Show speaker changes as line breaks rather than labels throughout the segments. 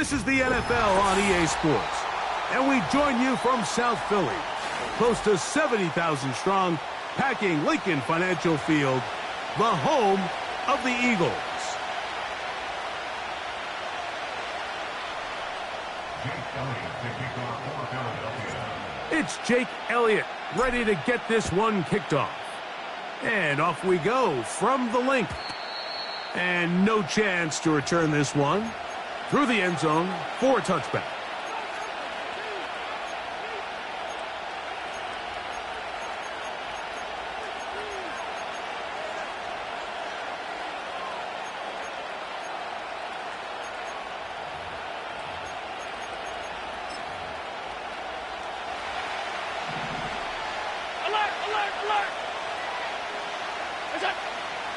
This is the NFL on EA Sports, and we join you from South Philly, close to 70,000 strong, packing Lincoln Financial Field, the home of the Eagles. It's Jake Elliott, ready to get this one kicked off. And off we go from the link. And no chance to return this one through the end zone for a touchback.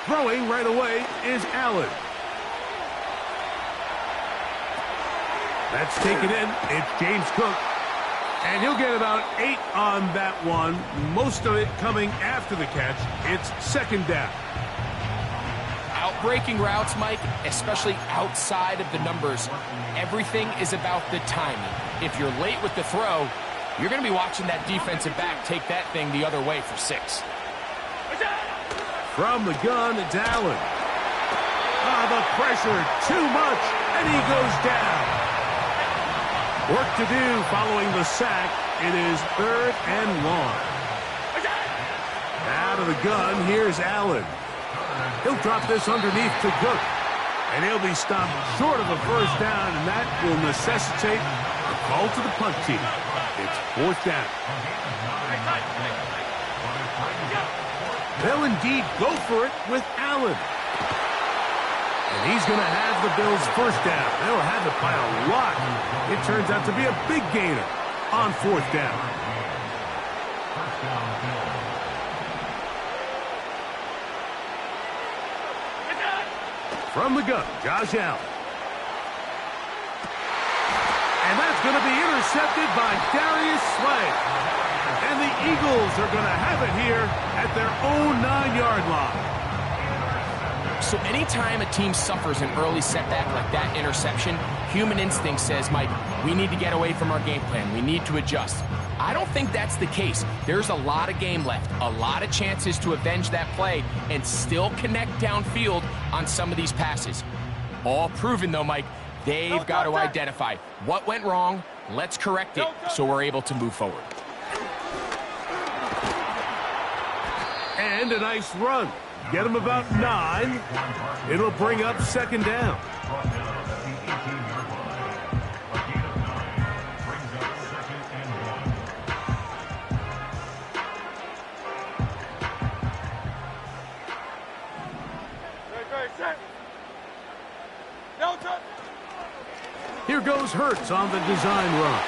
Throwing right away is Allen. That's taken in. It's James Cook. And he'll get about 8 on that one. Most of it coming after the catch. It's second down.
Outbreaking routes, Mike, especially outside of the numbers, everything is about the timing. If you're late with the throw, you're going to be watching that defensive back take that thing the other way for 6.
From the gun, it's Allen. The pressure, too much, and he goes down. Work to do following the sack. It is 3rd and long. Out of the gun, here's Allen. He'll drop this underneath to Cook, and he'll be stopped short of a first down, and that will necessitate a call to the punt team. It's 4th down. They'll indeed go for it with Allen. And he's going to have the Bills' first down. They'll have it by a lot. It turns out to be a big gainer on 4th down. From the gun, Josh Allen. And that's going to be intercepted by Darius Slay. And the Eagles are going to have it here at their own 9-yard line.
So anytime a team suffers an early setback like that interception, human instinct says, Mike, we need to get away from our game plan. We need to adjust. I don't think that's the case. There's a lot of game left, a lot of chances to avenge that play and still connect downfield on some of these passes. All proven, though, Mike, they've got to identify what went wrong. Let's correct it so we're able to move forward.
And a nice run. Get him about 9. It'll bring up second down. Here goes Hurts on the design run.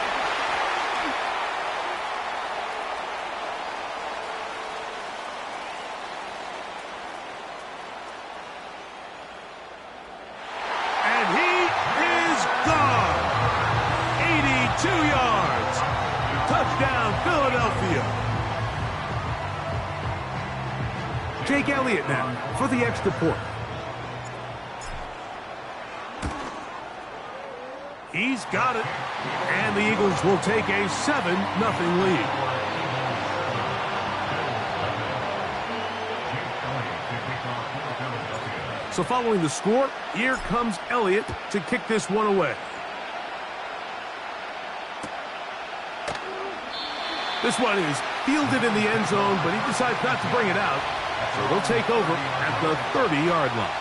Jake Elliott now for the extra point. He's got it. And the Eagles will take a 7-0 lead. So following the score, here comes Elliott to kick this one away. This one is fielded in the end zone, but he decides not to bring it out. So they'll take over at the 30-yard line.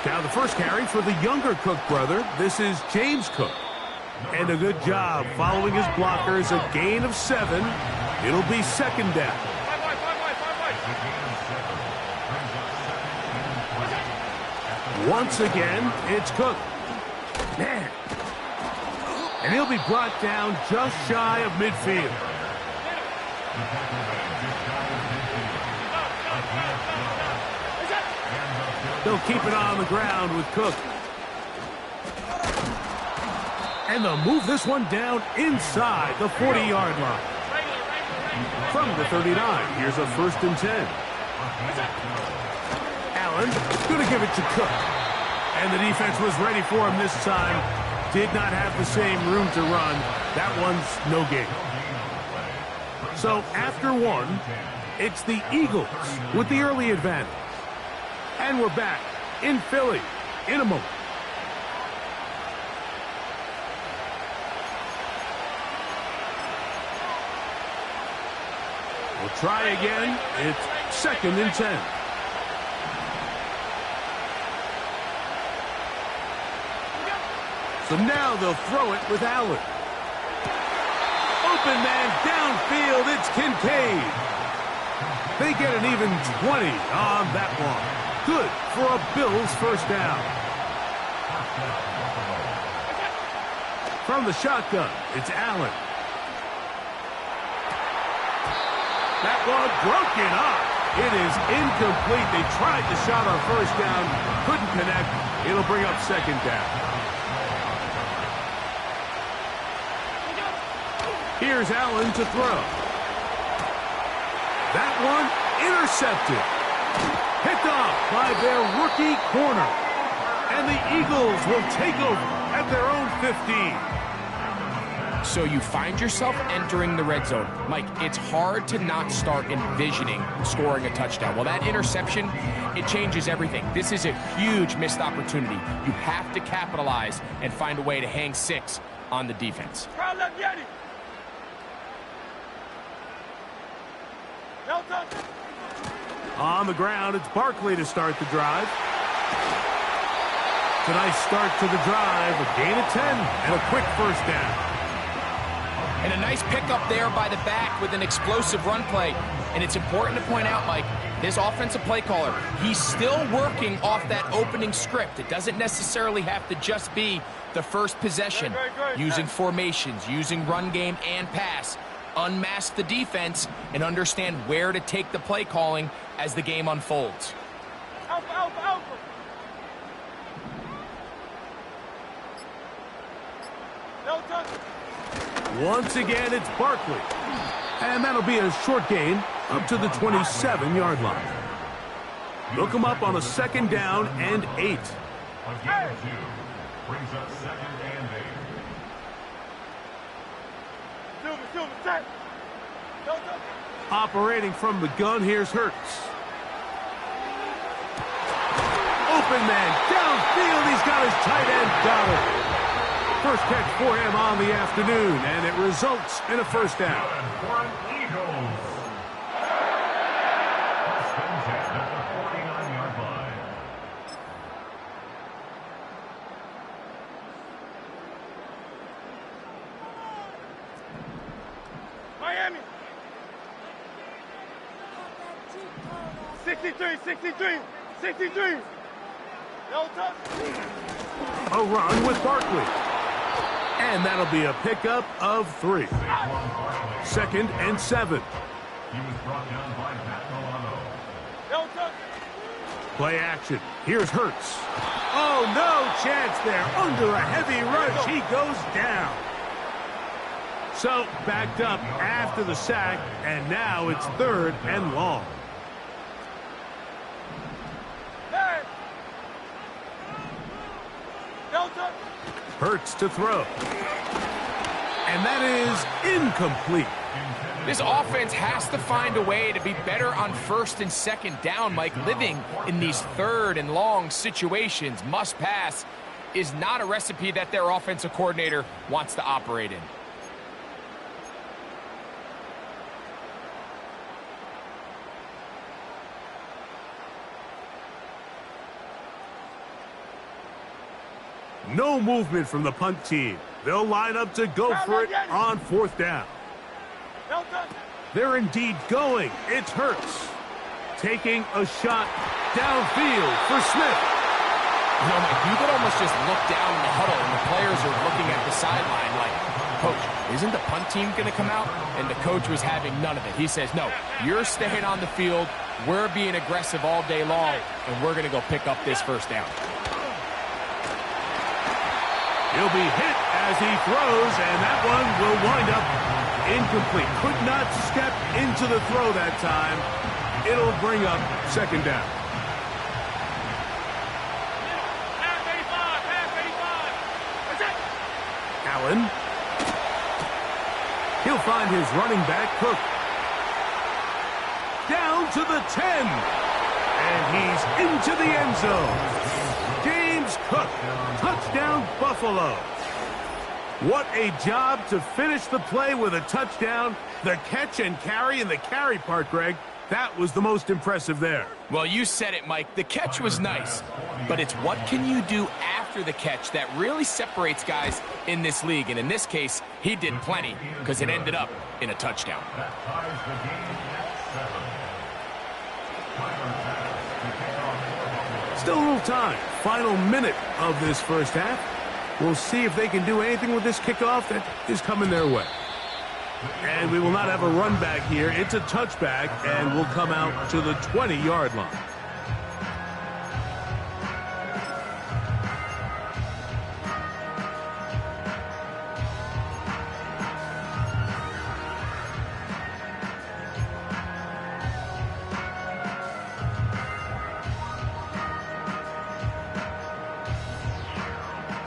Now the first carry for the younger Cook brother. This is James Cook. And a good job following his blockers. A gain of 7. It'll be second down. Once again, it's Cook. Man. And he'll be brought down just shy of midfield. They'll keep it on the ground with Cook. And they'll move this one down inside the 40-yard line. From the 39, here's a 1st and 10. Allen going to give it to Cook. And the defense was ready for him this time. Did not have the same room to run. That one's no gain. So after one, it's the Eagles with the early advantage. And we're back in Philly in a moment. We'll try again. It's 2nd and 10. So now they'll throw it with Allen. Open man downfield. It's Kincaid. They get an even 20 on that one. Good for a Bills 1st down. From the shotgun, it's Allen. That one broken up. It is incomplete. They tried the shot on 1st down. Couldn't connect. It'll bring up 2nd down. Here's Allen to throw. That one intercepted. Picked off by their rookie corner. And the Eagles will take over at their own 15.
So you find yourself entering the red zone. Mike, it's hard to not start envisioning scoring a touchdown. Well, that interception, it changes everything. This is a huge missed opportunity. You have to capitalize and find a way to hang 6 on the defense.
On the ground, it's Barkley to start the drive. It's a nice start to the drive, a gain of 10 and a quick 1st down.
And a nice pickup there by the back with an explosive run play. And it's important to point out, Mike, this offensive play caller, he's still working off that opening script. It doesn't necessarily have to just be the first possession. Using formations, using run game and pass. Unmask the defense and understand where to take the play calling as the game unfolds.
Once again, it's Barkley. And that'll be a short gain up to the 27-yard line. They'll come up on a 2nd down and 8.
Brings up 2nd and 8.
Operating from the gun, here's Hurts. Open man, downfield, he's got his tight end, got it. First catch for him on the afternoon, and it results in a 1st down.
For Eagles. Spins it at the 49-yard line.
Miami. 63. No touch.
A run with Barkley. And that'll be a pickup of 3. 2nd and 7.
He was brought down by Matt Milano.
No touch.
Play action. Here's Hurts. Oh, no chance there. Under a heavy rush, he goes down. So, backed up after the sack, and now it's 3rd and long.
Hey. No touch.
Hurts to throw. And that is incomplete.
This offense has to find a way to be better on 1st and 2nd down, Mike. Living in these 3rd and long situations, must pass, is not a recipe that their offensive coordinator wants to operate in.
No movement from the punt team. They'll line up to go for it on 4th down. They're indeed going. It's Hurts. Taking a shot downfield for Smith.
You know, Mike, you could almost just look down in the huddle and the players are looking at the sideline like, Coach, isn't the punt team going to come out? And the coach was having none of it. He says, no, you're staying on the field. We're being aggressive all day long, and we're going to go pick up this 1st down.
He'll be hit as he throws, and that one will wind up incomplete. Could not step into the throw that time. It'll bring up second down.
Half 85, half 85. That's it.
Allen. He'll find his running back, Cook. Down to the 10. And he's into the end zone. James Cook. Touchdown, Buffalo. What a job to finish the play with a touchdown. The catch and carry, and the carry part, Greg, that was the most impressive there.
Well, you said it, Mike. The catch was nice, but it's what can you do after the catch that really separates guys in this league. And in this case, he did plenty because it ended up in a touchdown.
That ties the game at 7.
Still a little time. Final minute of this first half. We'll see if they can do anything with this kickoff that is coming their way. And we will not have a run back here. It's a touchback, and we'll come out to the 20-yard line.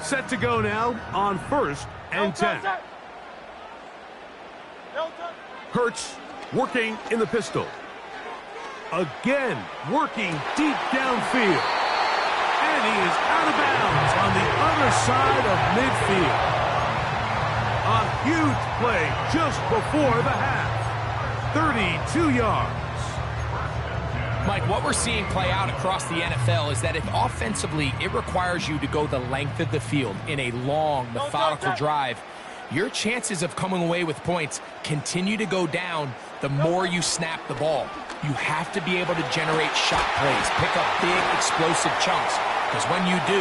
Set to go now on 1st and 10. Hurts working in the pistol. Again, working deep downfield. And he is out of bounds on the other side of midfield. A huge play just before the half. 32 yards.
Mike, what we're seeing play out across the NFL is that if offensively it requires you to go the length of the field in a long, methodical drive, your chances of coming away with points continue to go down the more you snap the ball. You have to be able to generate shot plays, pick up big, explosive chunks, because when you do,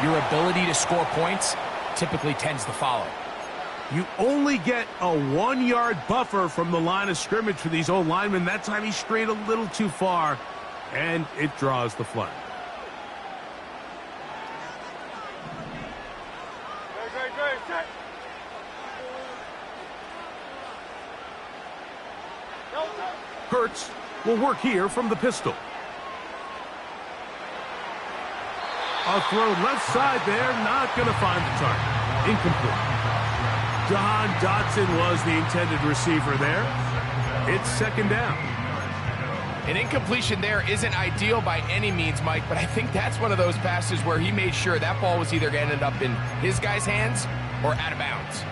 your ability to score points typically tends to follow.
You only get a 1-yard buffer from the line of scrimmage for these old linemen. That time he strayed a little too far, and it draws the flag.
Great, set.
Hurts will work here from the pistol. A throw left side there, not going to find the target. Incomplete. Jahan Dotson was the intended receiver there. It's second down.
An incompletion there isn't ideal by any means, Mike, but I think that's one of those passes where he made sure that ball was either going to end up in his guy's hands or out of bounds.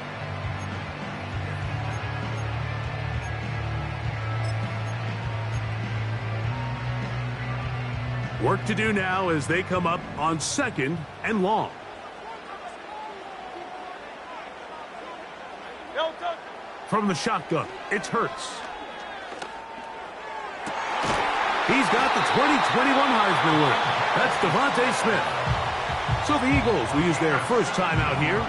Work to do now as they come up on 2nd and long. From the shotgun, it's Hurts. He's got the 2021 Heisman winner. That's Devontae Smith. So the Eagles will use their first timeout here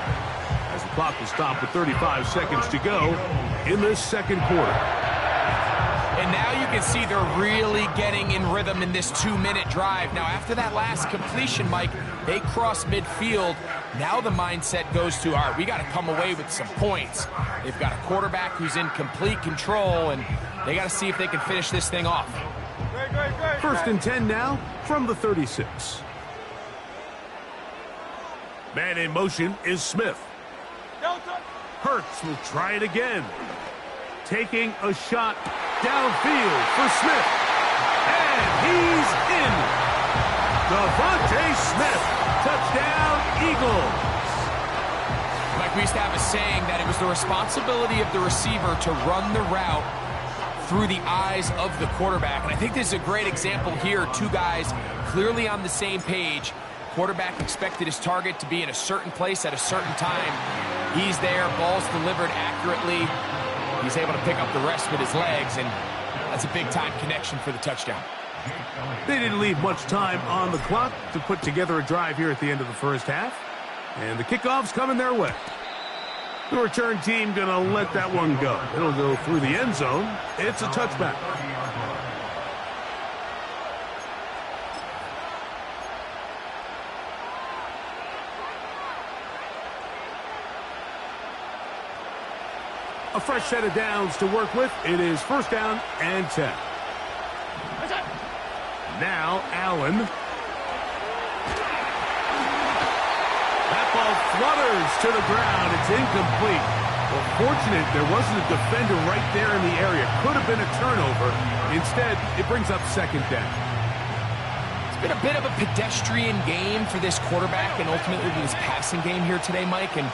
as the clock will stop with 35 seconds to go in this second quarter.
And now you can see they're really getting in rhythm in this 2-minute drive. Now, after that last completion, Mike, they cross midfield. Now the mindset goes to, all right, we got to come away with some points. They've got a quarterback who's in complete control, and they got to see if they can finish this thing off.
First and 10 now from the 36. Man in motion is Smith. Hurts will try it again. Taking a shot downfield for Smith. And he's in. Devontae Smith. Touchdown, Eagles.
Like we used to have a saying that it was the responsibility of the receiver to run the route through the eyes of the quarterback. And I think this is a great example here. Two guys clearly on the same page. Quarterback expected his target to be in a certain place at a certain time. He's there, ball's delivered accurately. He's able to pick up the rest with his legs, and that's a big-time connection for the touchdown.
They didn't leave much time on the clock to put together a drive here at the end of the first half. And the kickoff's coming their way. The return team going to let that one go. It'll go through the end zone. It's a touchback. A fresh set of downs to work with. It is first down and 10. Now Allen. That ball flutters to the ground. It's incomplete. Well, fortunate there wasn't a defender right there in the area. Could have been a turnover. Instead, it brings up second down.
It's been a bit of a pedestrian game for this quarterback and ultimately this passing game here today, Mike. And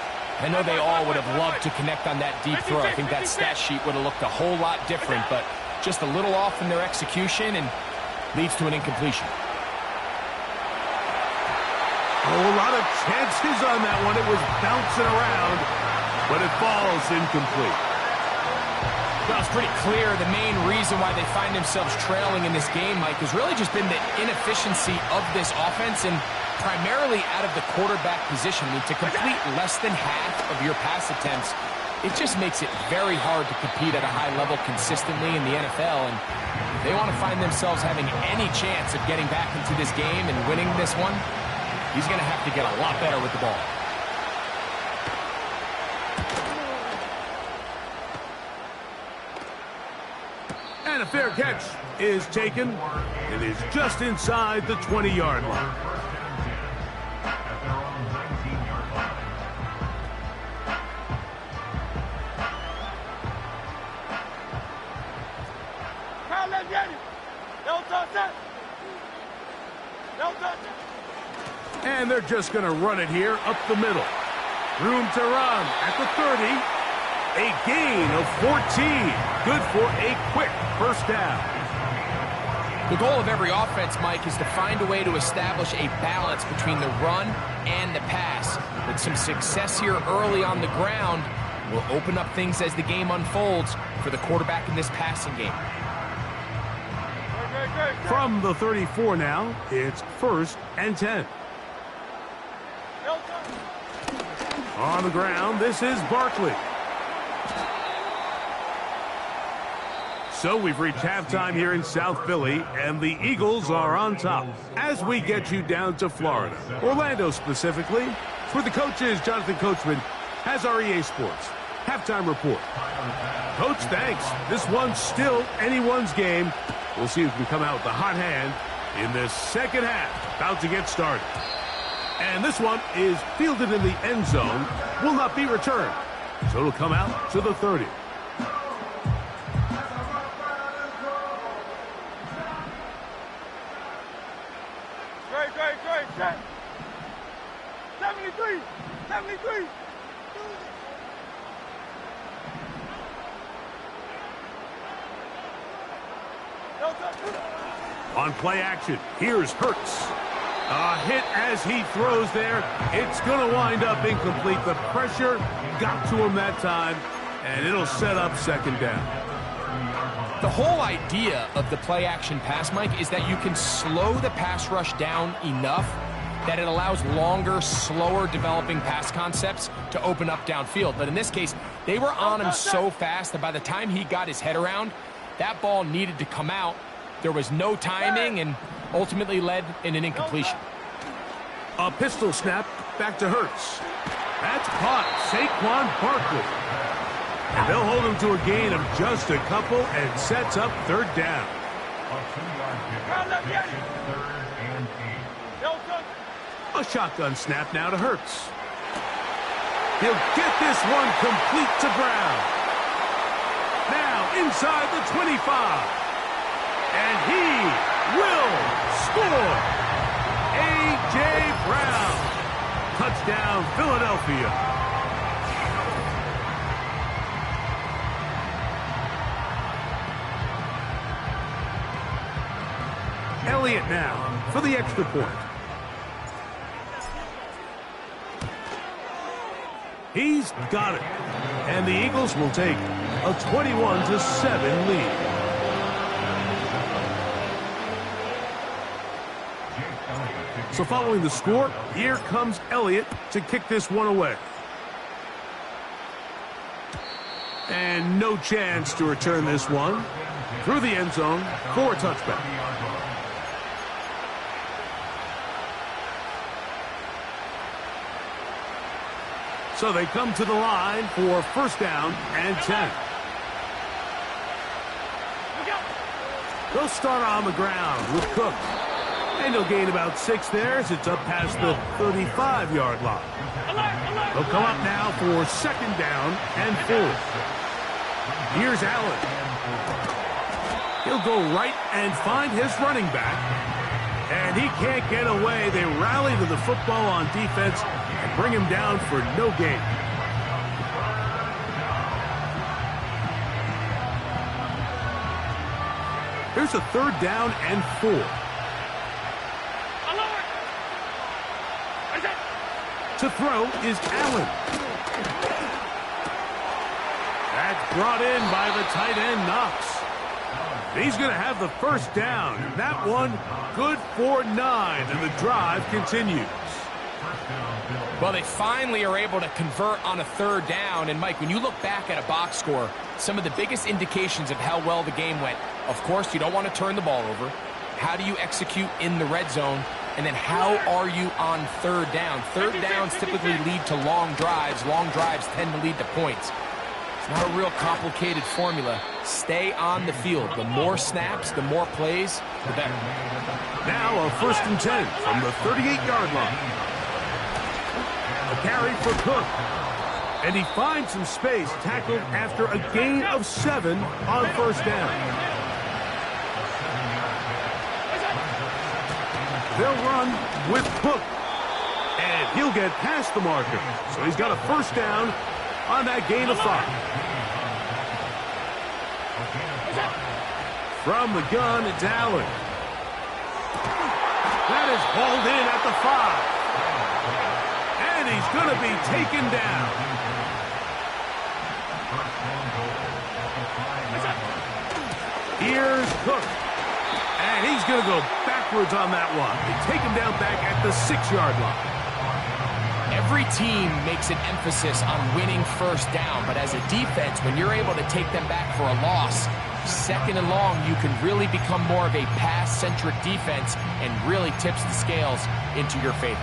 I know they all would have loved to connect on that deep throw. I think that stat sheet would have looked a whole lot different, but just a little off in their execution and leads to an incompletion.
Oh, a lot of chances on that one. It was bouncing around, but it falls incomplete.
Well, it's pretty clear the main reason why they find themselves trailing in this game, Mike, has really just been the inefficiency of this offense and primarily out of the quarterback position. I mean, to complete less than half of your pass attempts, it just makes it very hard to compete at a high level consistently in the NFL. And if they want to find themselves having any chance of getting back into this game and winning this one, he's going to have to get a lot better with the ball.
And a fair catch is taken. It is just inside the 20-yard line. And they're just going to run it here up the middle. Room to run at the 30. A gain of 14. Good for a quick first down.
The goal of every offense, Mike, is to find a way to establish a balance between the run and the pass. But some success here early on the ground will open up things as the game unfolds for the quarterback in this passing game.
From the 34 now, it's first and 10. On the ground, this is Barkley. So we've reached halftime here in South Philly, and the Eagles are on top. As we get you down to Florida, Orlando specifically, for the coaches, Jonathan Coachman has our EA Sports halftime report. Coach, thanks. This one's still anyone's game. We'll see who can come out with the hot hand in the second half. About to get started. And this one is fielded in the end zone. Will not be returned. So it'll come out to the 30.
Great. 73.
On play action, here's Hurts. A hit as he throws there. It's going to wind up incomplete. The pressure got to him that time, and it'll set up second down.
The whole idea of the play action pass, Mike, is that you can slow the pass rush down enough that it allows longer, slower developing pass concepts to open up downfield. But in this case, they were on him so fast that by the time he got his head around, that ball needed to come out. There was no timing and ultimately led in an incompletion.
A pistol snap back to Hurts. That's caught. Saquon Barkley. And they'll hold him to a gain of just a couple and sets up third down. A shotgun snap now to Hurts. He'll get this one complete to Brown. Now inside the 25. And he will score. A.J. Brown. Touchdown, Philadelphia. Elliott now for the extra point. He's got it. And the Eagles will take a 21-7 lead. So following the score, here comes Elliott to kick this one away. And no chance to return this one through the end zone for a touchback. So they come to the line for first down and 10. They'll start on the ground with Cook. And he'll gain about 6 there as it's up past the 35-yard line. They'll come up now for second down and 4. Here's Allen. He'll go right and find his running back. And he can't get away. They rally to the football on defense and bring him down for no gain. Here's a third down and 4. To throw is Allen. That's brought in by the tight end, Knox. He's going to have the first down. That one good for 9, and the drive continues.
Well, they finally are able to convert on a third down. And, Mike, when you look back at a box score, some of the biggest indications of how well the game went, of course, you don't want to turn the ball over. How do you execute in the red zone? And then how are you on third down? Third downs typically lead to long drives. Long drives tend to lead to points. It's not a real complicated formula. Stay on the field. The more snaps, the more plays, the better.
Now a first and 10 from the 38-yard line. A carry for Cook. And he finds some space, tackled after a gain of 7 on first down. They'll run with Cook. And he'll get past the marker. So he's got a first down on that gain of 5. From the gun, it's Allen. That is hauled in at the 5. And he's going to be taken down. Here's Cook. And he's going to go backwards on that one. They take him down back at the 6-yard line.
Every team makes an emphasis on winning first down, but as a defense, when you're able to take them back for a loss, second and long, you can really become more of a pass-centric defense and really tips the scales into your favor.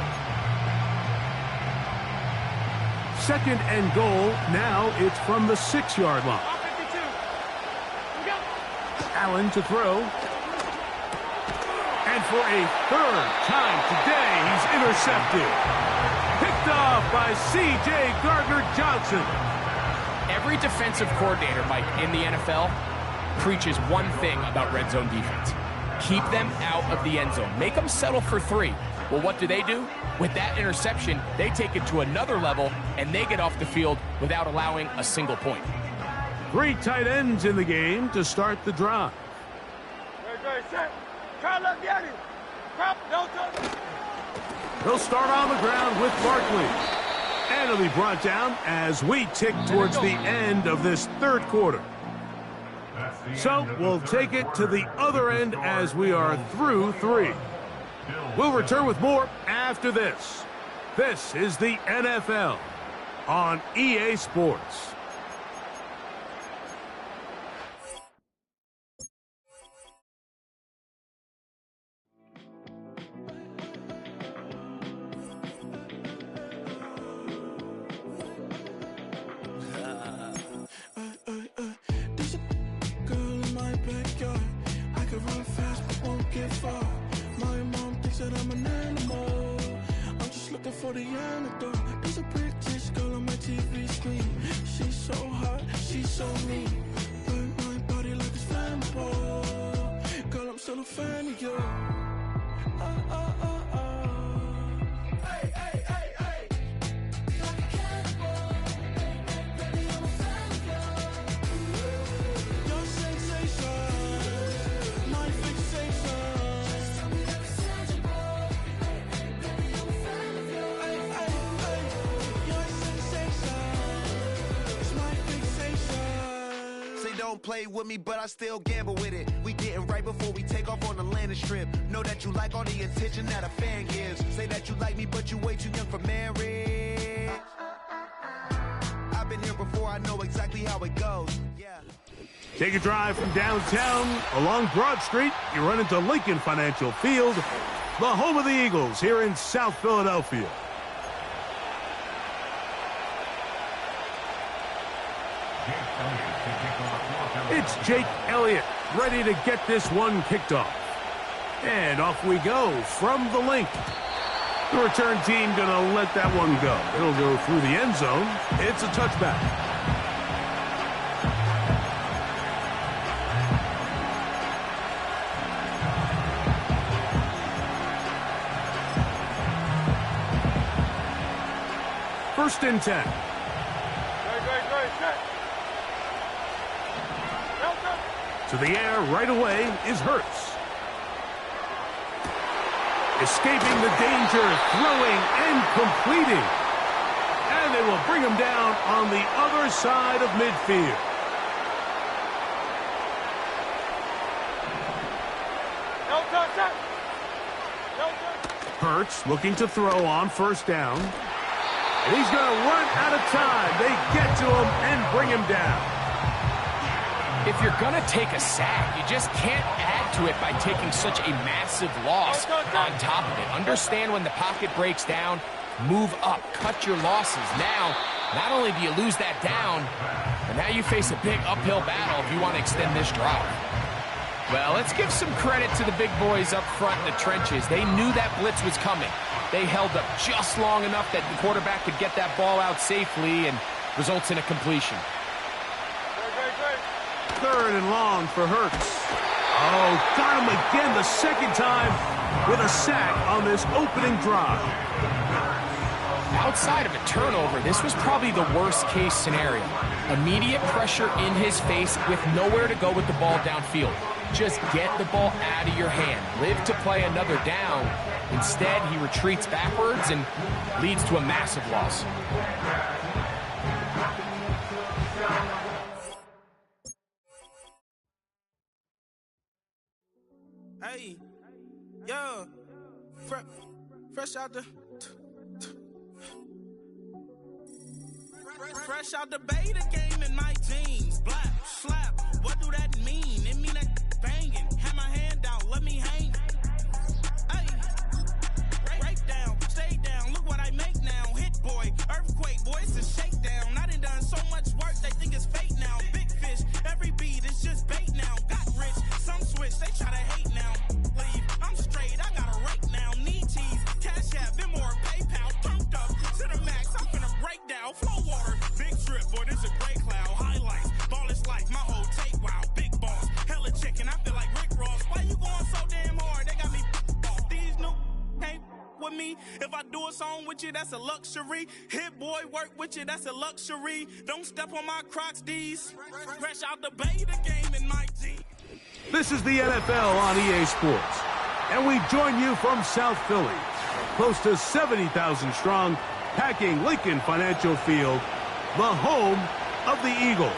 Second and goal. Now it's from the 6-yard line. Allen to throw. And for a third time today, he's intercepted. Picked off by C.J. Gardner-Johnson.
Every defensive coordinator, Mike, in the NFL preaches one thing about red zone defense. Keep them out of the end zone. Make them settle for 3. Well, what do? With that interception, they take it to another level, and they get off the field without allowing a single point.
3 tight ends in the game to start the drive. They'll start on the ground with Barkley. And it'll be brought down as we tick towards the end of this third quarter. So we'll take it to the other end as we are through 3. We'll return with more after this. This is the NFL on EA Sports.
For the antidote, there's a British girl on my TV screen. She's so hot, she's so mean. Burn my body like it's flammable. Girl, I'm still a fan of you. Hey, hey, hey, hey. Like a cannibal. Baby, I'm a fan of you. Your sensation, my fixation.
Don't play with me, but I still gamble with it. We getting right before we take off on the landing strip. Know that you like all the attention that a fan gives. Say that you like me, but you way too young for marriage. I've been here before, I know exactly how it goes. Yeah.
Take a drive from downtown along Broad Street. You run into Lincoln Financial Field, the home of the Eagles here in South Philadelphia. It's Jake Elliott, ready to get this one kicked off. And off we go from the link. The return team going to let that one go. It'll go through the end zone. It's a touchback. First and 10. To the air right away is Hurts. Escaping the danger, throwing and completing. And they will bring him down on the other side of midfield. Hurts looking to throw on first down. And he's going to run out of time. They get to him and bring him down.
If you're going to take a sack, you just can't add to it by taking such a massive loss on top of it. Understand when the pocket breaks down, move up, cut your losses. Now, not only do you lose that down, but now you face a big uphill battle if you want to extend this drive. Well, let's give some credit to the big boys up front in the trenches. They knew that blitz was coming. They held up just long enough that the quarterback could get that ball out safely and results in a completion.
Third and long for Hurts. Oh, got him again the second time with a sack on this opening drive.
Outside of a turnover, this was probably the worst case scenario. Immediate pressure in his face with nowhere to go with the ball downfield. Just get the ball out of your hand. Live to play another down. Instead, he retreats backwards and leads to a massive loss.
Hey, yo, fresh out the beta game in my jeans. Black, slap, what do that mean? It mean that banging. Have my hand out, let me hang. Hey, break down, stay down, look what I make now. Hit boy, earthquake, boy, it's a shakedown. I done so much work, they think it's fake now. Big fish, every beat is just bait now. Got rich, some switch, they try to hate now. Leave, I'm straight, I got a rake now. Need cheese, cash app, been more PayPal. Pumped up to the max, I'm finna break down. Flow water, big trip, boy, this a gray cloud. Highlights, ball is life, my whole take, wow. Big boss, hella chicken, I feel like Rick Ross. Why you going so damn hard? They got me off. These new can't with me. If I do a song with you, that's a luxury. Hit boy, work with you, that's a luxury. Don't step on my Crocs, D's. Fresh out the beta game in my team.
This is the NFL on EA Sports, and we join you from South Philly, close to 70,000 strong, packing Lincoln Financial Field, the home of the Eagles.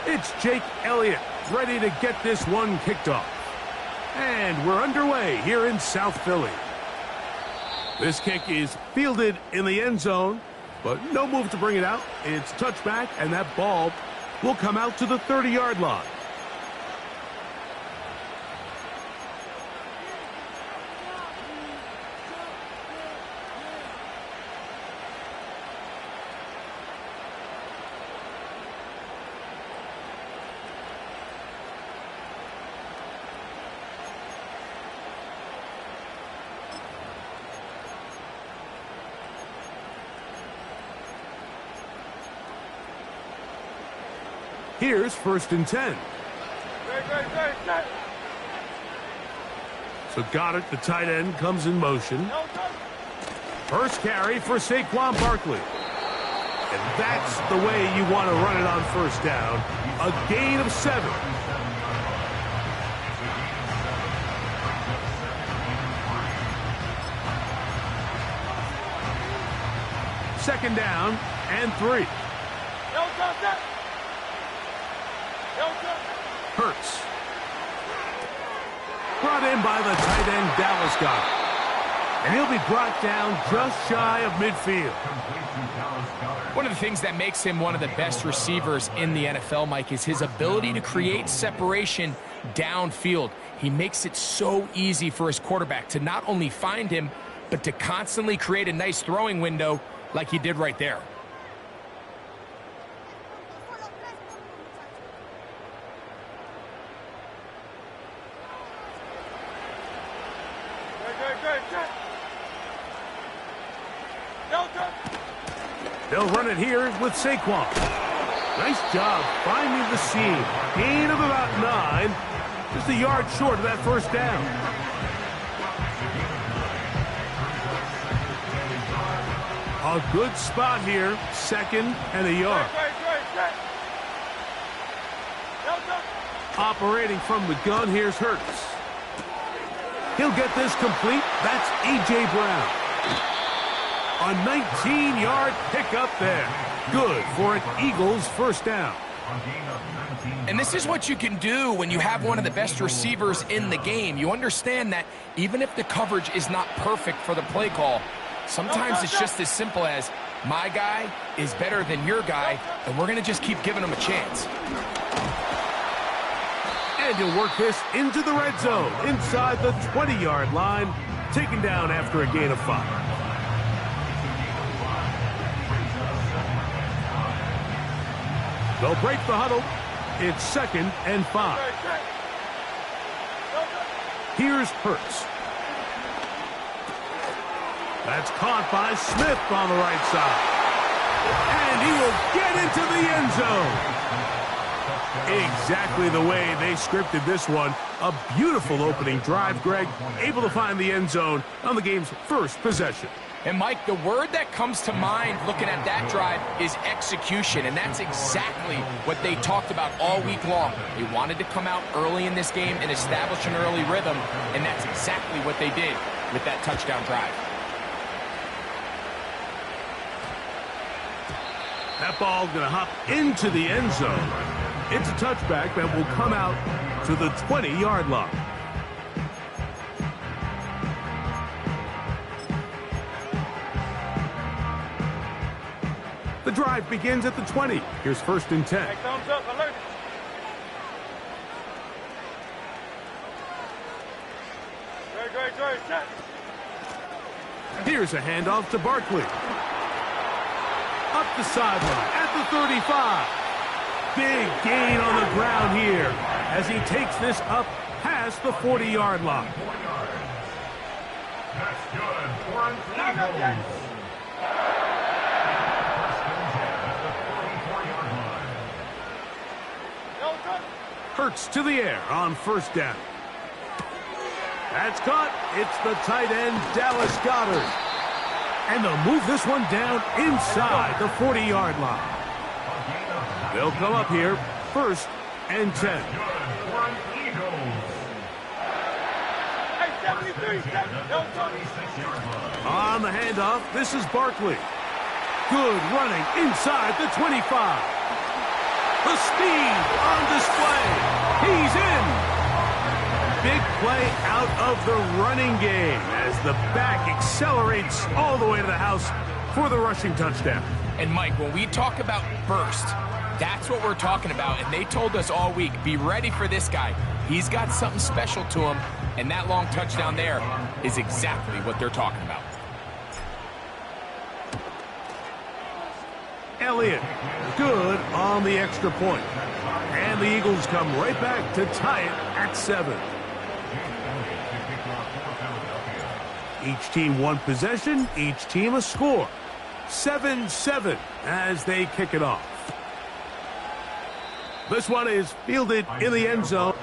It's Jake Elliott, ready to get this one kicked off. And we're underway here in South Philly. This kick is fielded in the end zone, but no move to bring it out. It's touchback, and that ball will come out to the 30-yard line. Here's first and 10. So Goddard, the tight end, comes in motion. First carry for Saquon Barkley. And that's the way you want to run it on first down. A gain of 7. Second down and 3. Hurts. Brought in by the tight end, Dallas Goedert. And he'll be brought down just shy of midfield.
One of the things that makes him one of the best receivers in the NFL, Mike, is his ability to create separation downfield. He makes it so easy for his quarterback to not only find him, but to constantly create a nice throwing window like he did right there.
They'll run it here with Saquon. Nice job finding the seam. Gain of about 9. Just a yard short of that first down. A good spot here. 2nd and a yard. Operating from the gun, here's Hurts. He'll get this complete. That's A.J. Brown. A 19-yard pickup there. Good for an Eagles first down.
And this is what you can do when you have one of the best receivers in the game. You understand that even if the coverage is not perfect for the play call, sometimes it's just as simple as, my guy is better than your guy, and we're going to just keep giving him a chance.
And he'll work this into the red zone, inside the 20-yard line, taken down after a gain of 5. They'll break the huddle. It's 2nd and 5. Here's Hurts. That's caught by Smith on the right side. And he will get into the end zone. Exactly the way they scripted this one. A beautiful opening drive, Greg. Able to find the end zone on the game's first possession.
And, Mike, the word that comes to mind looking at that drive is execution, and that's exactly what they talked about all week long. They wanted to come out early in this game and establish an early rhythm, and that's exactly what they did with that touchdown drive.
That ball going to hop into the end zone. It's a touchback that will come out to the 20-yard line. The drive begins at the 20. Here's 1st and 10.
Hey, thumbs up, alert. Great, set.
Here's a handoff to Barkley. Up the sideline at the 35. Big gain on the ground here as he takes this up past the 40-yard line.
That's good for an Eagles.
Hurts to the air on 1st down. That's caught. It's the tight end, Dallas Goedert. And they'll move this one down inside the 40-yard line. They'll come up here, 1st and 10. On the handoff, this is Barkley. Good running inside the 25. The speed on display. He's in. Big play out of the running game as the back accelerates all the way to the house for the rushing touchdown.
And, Mike, when we talk about burst, that's what we're talking about. And they told us all week, be ready for this guy. He's got something special to him. And that long touchdown there is exactly what they're talking about.
Elliott, good on the extra point. And the Eagles come right back to tie it at 7. Each team one possession, each team a score. 7-7 as they kick it off. This one is fielded in the end zone.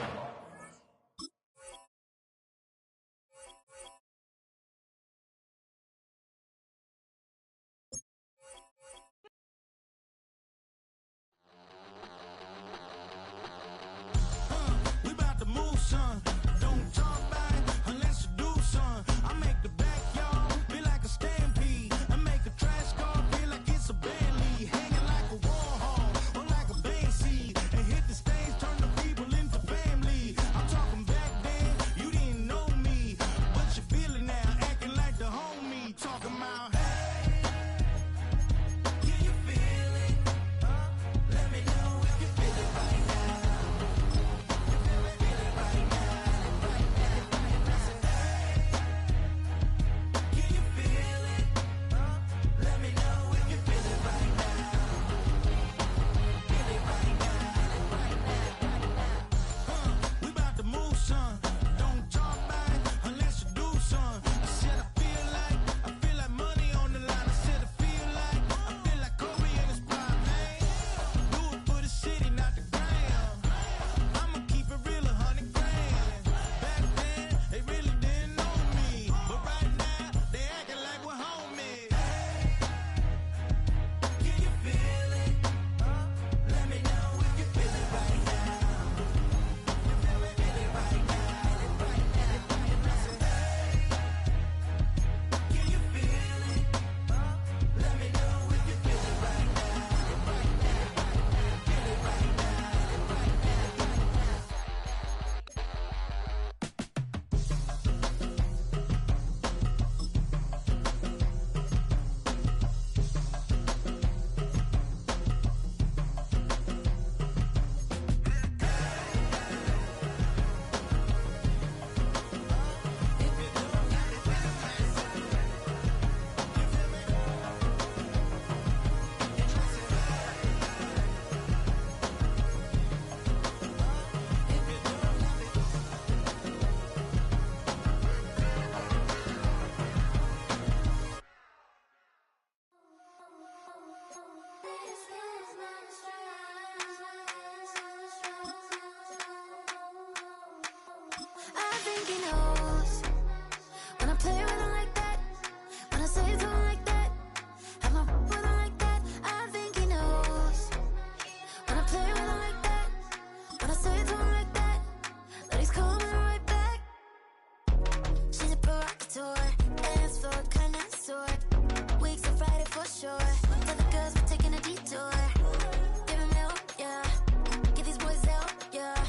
think he knows. When I play with him like that, when I say it to him like that, have my with him like that, I think he knows. When I play with him like that, when I say it to him like that, that he's coming right back. She's a provocateur, dance floor connoisseur. Weeks on Friday for sure. Tell the girls we're taking a detour. Give him help, yeah. Give these boys help, yeah.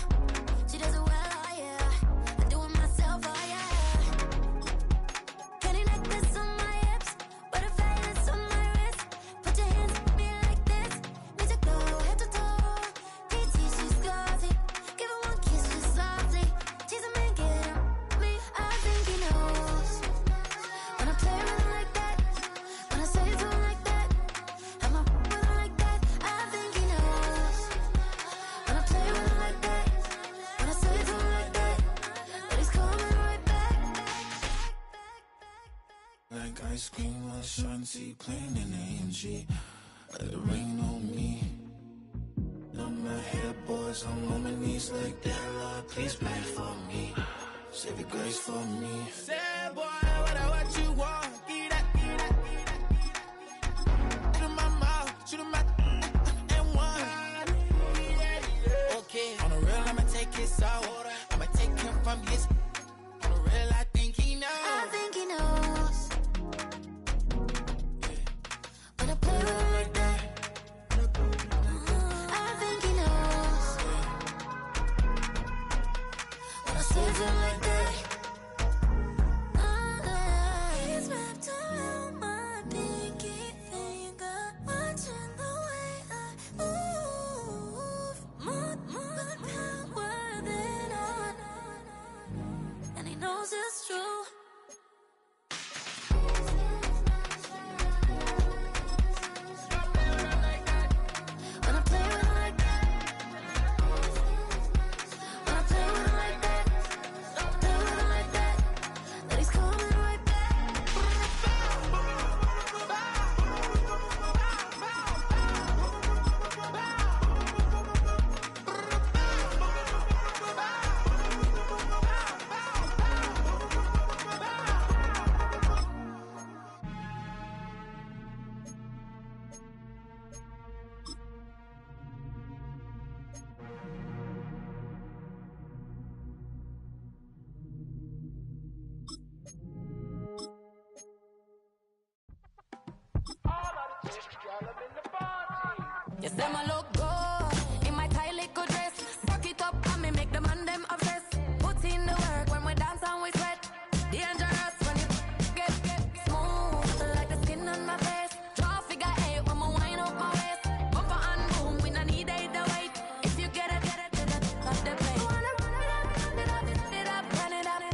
She does it well, oh yeah. I do it myself, oh yeah. Candy necklace on my hips, butterflies on my wrist. Put your hands on me like this. Need to go head to toe. PT, she's glossy. Give her one kiss just softly. Tease him and get him me. I think he knows. When I play with him like that, when I say it to him like that, have my with him like that, I think he knows. When I play with him like that, when I say it to him like that, that he's coming right back.
Like ice cream on Shanty, playing in AMG. Let it rain on me. On my head, boys, I'm on my knees like that. Lord, please pray for me. Save your grace for me.
Say, boy, what you want? Give that, give that, give that, give that. Shoot in my mouth, shoot in my and one. Okay, on the real, I'ma take his soul. I'ma take him from his. On the real, I think he knows.
I think he knows. When I play with him like that, I think he knows. When I say it to him like that, he's wrapped around my pinky finger, watching the way I move. More power than on, and he knows it's true. When I play with him like that, when I play with him like that, play with him like that, that he's coming right back.
Yes, them a look good in my tight little dress. Fuck it up and me make the man them obsessed. Put in the work when we dance and we sweat. Dangerous when you get smooth like the skin on my face. Draw figure eight when I wind up my waist. Bumper and boom, we no need either wait. If you get it, love the play. You wanna run it up, run it up,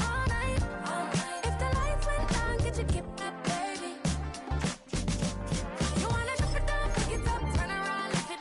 all night. If the lights went down, could you keep that, baby? You wanna drop it down, pick it up, turn around, lift it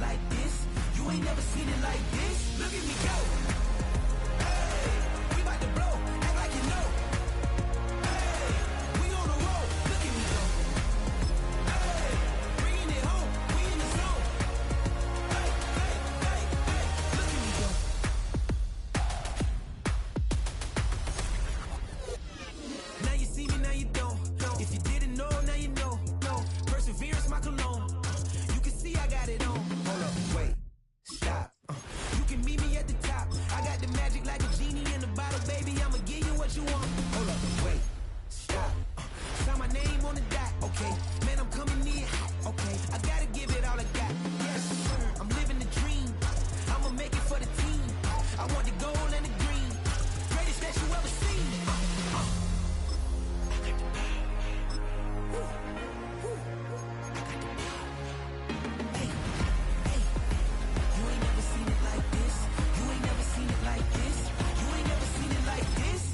like this. You ain't never seen it like this. Look at me go. Hey, we about to blow. Act like you know. Hey, we on the road. Look at me go. Hey, bringing it home. We in the zone. Hey, hey, hey, hey. Look at me go. Now you see me, now you don't. If you didn't know, now you know. No, perseverance, my cologne. You can see I got it on. Hold up, wait, stop. You can meet me at the top. I got the magic like a genie in a bottle, baby. I'ma give you what you want. Hold up, wait, stop. Sign my name on the dot, okay. Man, I'm coming in hot, okay. I gotta give it all I got. Yes, I'm living the dream. I'ma make it for the team. I want the gold and the green. Greatest that you ever seen.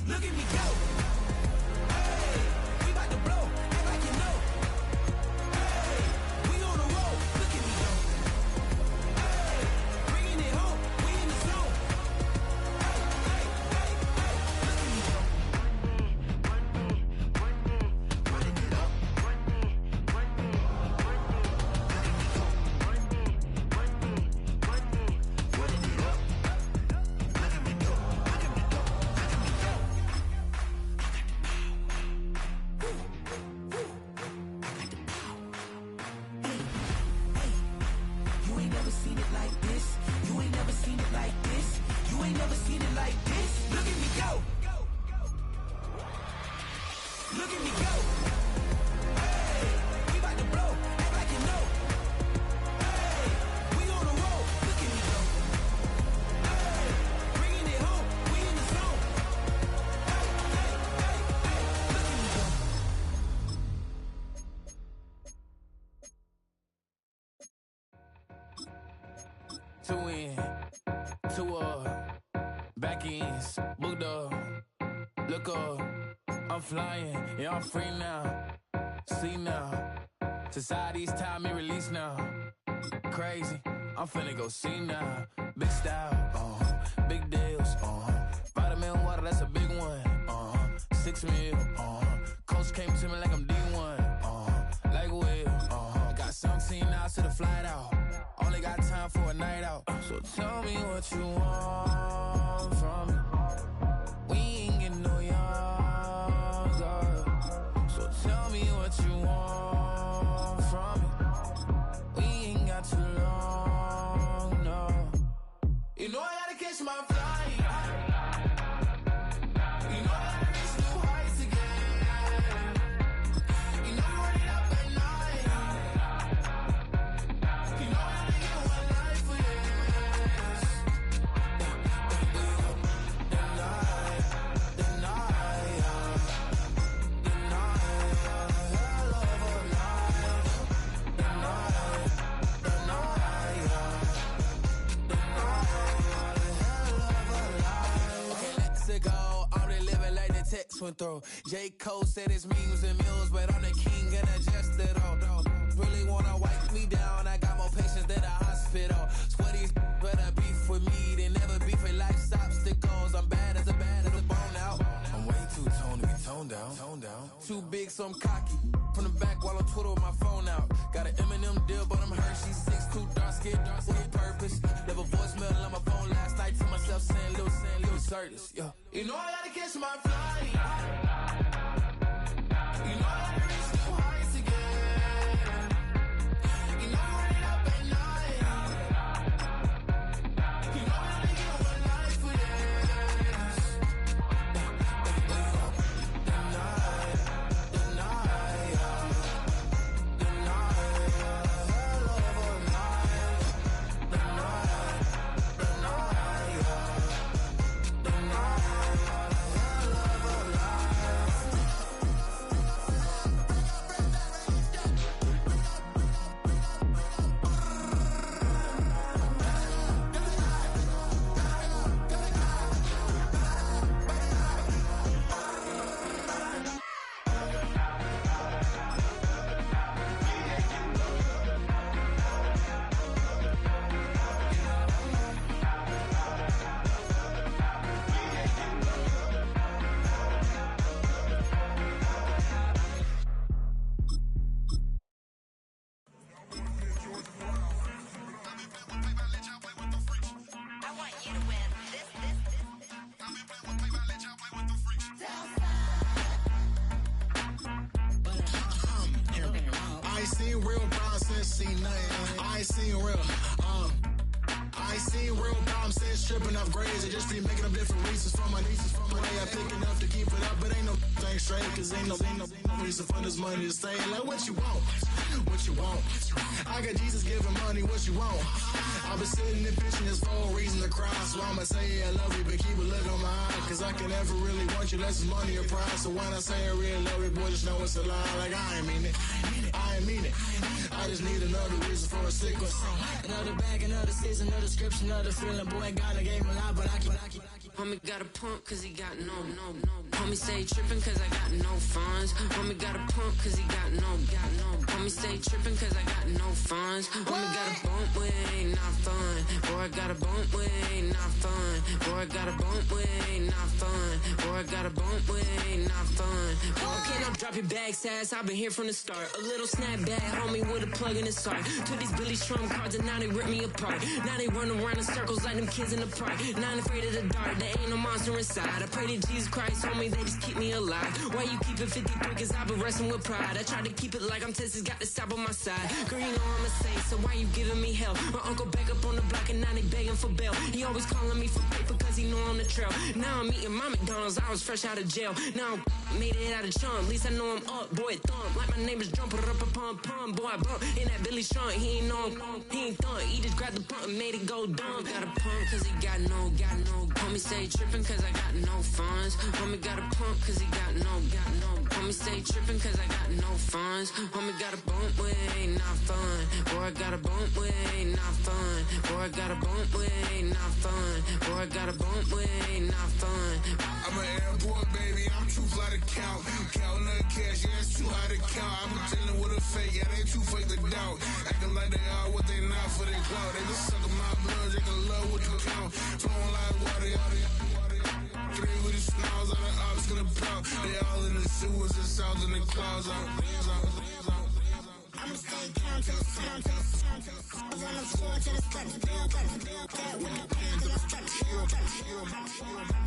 Look at me go. Hey, we about to blow. Act like you know. Hey, we on the road. Look at me go. Hey, bringing it home. We in the zone. Hey, hey, hey, hey. Look at me go. Running it up. Running it up. Look at me go. Look at me go. You ain't never seen it like this. You ain't never seen it like this. You ain't never seen it like this. Look at me go. Look at me go. Hey, we about to blow. Act like you know. Hey, we on the road. Look at me go. Hey, bringing it home. We in the zone. Hey, hey, hey, hey. Look at me go.
Two in, two up, back ends, booked up, look up, I'm flying, yeah, I'm free now, see now, society's time me release now, crazy, I'm finna go see now, big style, big deals, vitamin water, that's a big one, 6 mil, coach came to me like I'm D1, like Will, got 17 hours to the flight out. Only got time for a night out. So tell me what you want from me. We ain't getting no younger. So tell me what you want from me. We ain't got too long, no. You know I gotta catch my flight. You know I gotta reach new heights again. You know I'm running up at night. You know I gotta get one life for this. Text went through. J. Cole said his memes and mills, but I'm the king and adjust it all. Really wanna wipe me down. I got more patience than a hospital. Sweaty better beef with me than never beef with life's obstacles. I'm bad as a bone out. I'm way too toned to be toned down. Too big, so I'm cocky. From the back while on Twitter with my phone out. Got an Eminem deal, but I'm Hershey 6'2", dark skin, with purpose. Left a voicemail on my phone last night to myself saying little Curtis. Yeah. You know I gotta catch my flight. You know I gotta reach new heights again. You know I'm running up at night. You know I gotta get one life for this.
seen real problems since seen nothing. I ain't seen real, I ain't seen real problems since stripping off grades. I just be making up different reasons for my nieces. From my way I pick enough to keep it up, but ain't no thing straight. Cause ain't no reason for this money to stay. Like what you want, what you want. I got Jesus giving money, what you want. I've been sitting and pitching this for a reason to cry. So I'ma say yeah, I love you, but keep a look on my eye. Cause I can never really want you unless it's money or pride. So when I say I really love you, boy, just know it's a lie. Like I ain't mean it, I ain't mean it. I just need another reason for a sequence. Another bag, another season, another description, another feeling. Boy, God, I gave him a lot, but I keep.
Homie got a pump cause he got no. Homie stay trippin' cause I got no funds. Homie got a pump cause he got no. Homie stay trippin' cause I got no funds. Homie got a bump with it ain't not fun. Boy, I got a bump with it ain't not fun. Boy, I got a bump with it ain't not fun. Boy, I got a bump with it ain't not fun. Okay, now drop your bag, sass. I've been here from the start. A little snapback, homie, with a plug in his heart. Took these Billy Strum cards and now they rip me apart. Now they run around in circles like them kids in the park. Now I'm afraid of the dark. There ain't no monster inside. I pray to Jesus Christ, homie, they just keep me alive. Why you keep it 53? Cause I've been wrestling with pride. I try to keep it like I'm Texas, got the stop on my side. Girl, you know I'm a saint, so why you giving me hell? My uncle back up on the block and now they begging for bail. He always calling me for paper cause he know I'm the trail. Now I'm eating my McDonald's, I was fresh out of jail. Now I made it out of chum, at least I know I'm up, boy, thump. Like my neighbors jumping up a pum. Boy, I bump in that Billy Strong, he ain't know he ain't thump. He just grabbed the pump and made it go dumb. Got a pump cause he got no. Homie stay trippin' cause I got no funds. Homie got a pump cause he got no. Homie stay trippin' cause I got no funds. Homie got a bump with it ain't not fun. Boy, I got a bump with it ain't not fun. Boy, I got a bump with it ain't not fun. Boy, I got a bump with it ain't not fun.
I'm an airport baby, I'm too fly to count. Counting the cash, yeah, it's too high to count. I'm dealing with a fake, yeah, they too fake to doubt. Acting like they are what they not for their clout. They just suckin' my blood, they can love what you count. Flowing like water, three with the smiles on the ops gonna plow. They all in the sewers, the south in the clouds. I'ma stay down to the sound, to the sound, to the sound. On the floor to the steps, with the pen to the steps.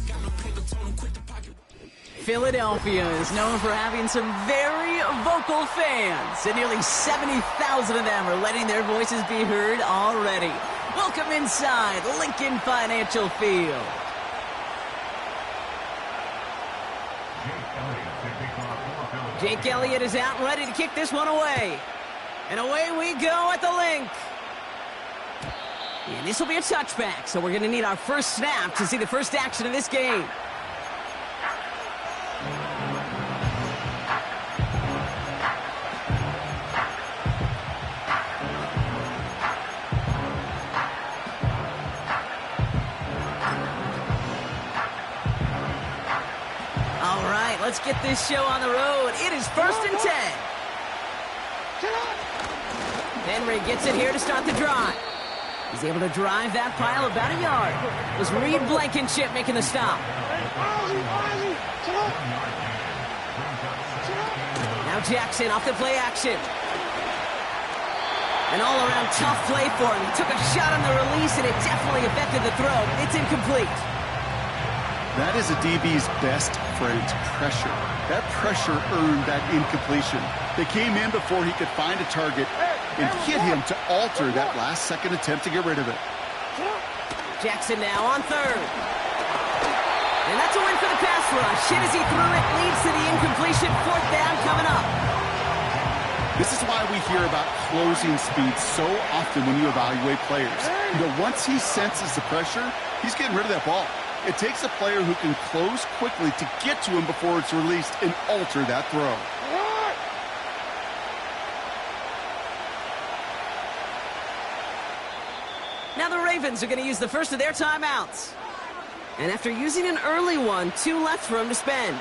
Got no paper, told him quit the pocket.
Philadelphia is known for having some very vocal fans, and nearly 70,000 of them are letting their voices be heard already. Welcome inside Lincoln Financial Field. Jake Elliott is out and ready to kick this one away. And away we go at the link. And this will be a touchback, so we're going to need our first snap to see the first action of this game. All right, let's get this show on the road. It is 1st and 10. Henry gets it here to start the drive. He's able to drive that pile about a yard. It was Reed Blankenship making the stop. Now Jackson off the play action. An all-around tough play for him. He took a shot on the release, and it definitely affected the throw. It's incomplete.
That is a DB's best friend, pressure. That pressure earned that incompletion. They came in before he could find a target and hit him to alter that last-second attempt to get rid of it.
Jackson now on third. And that's a win for the pass rush. Hit as he threw it, leads to the incompletion. 4th down coming up.
This is why we hear about closing speed so often when you evaluate players. You know, once he senses the pressure, he's getting rid of that ball. It takes a player who can close quickly to get to him before it's released and alter that throw.
Now the Ravens are going to use the first of their timeouts. And after using an early one, 2 left for him to spend.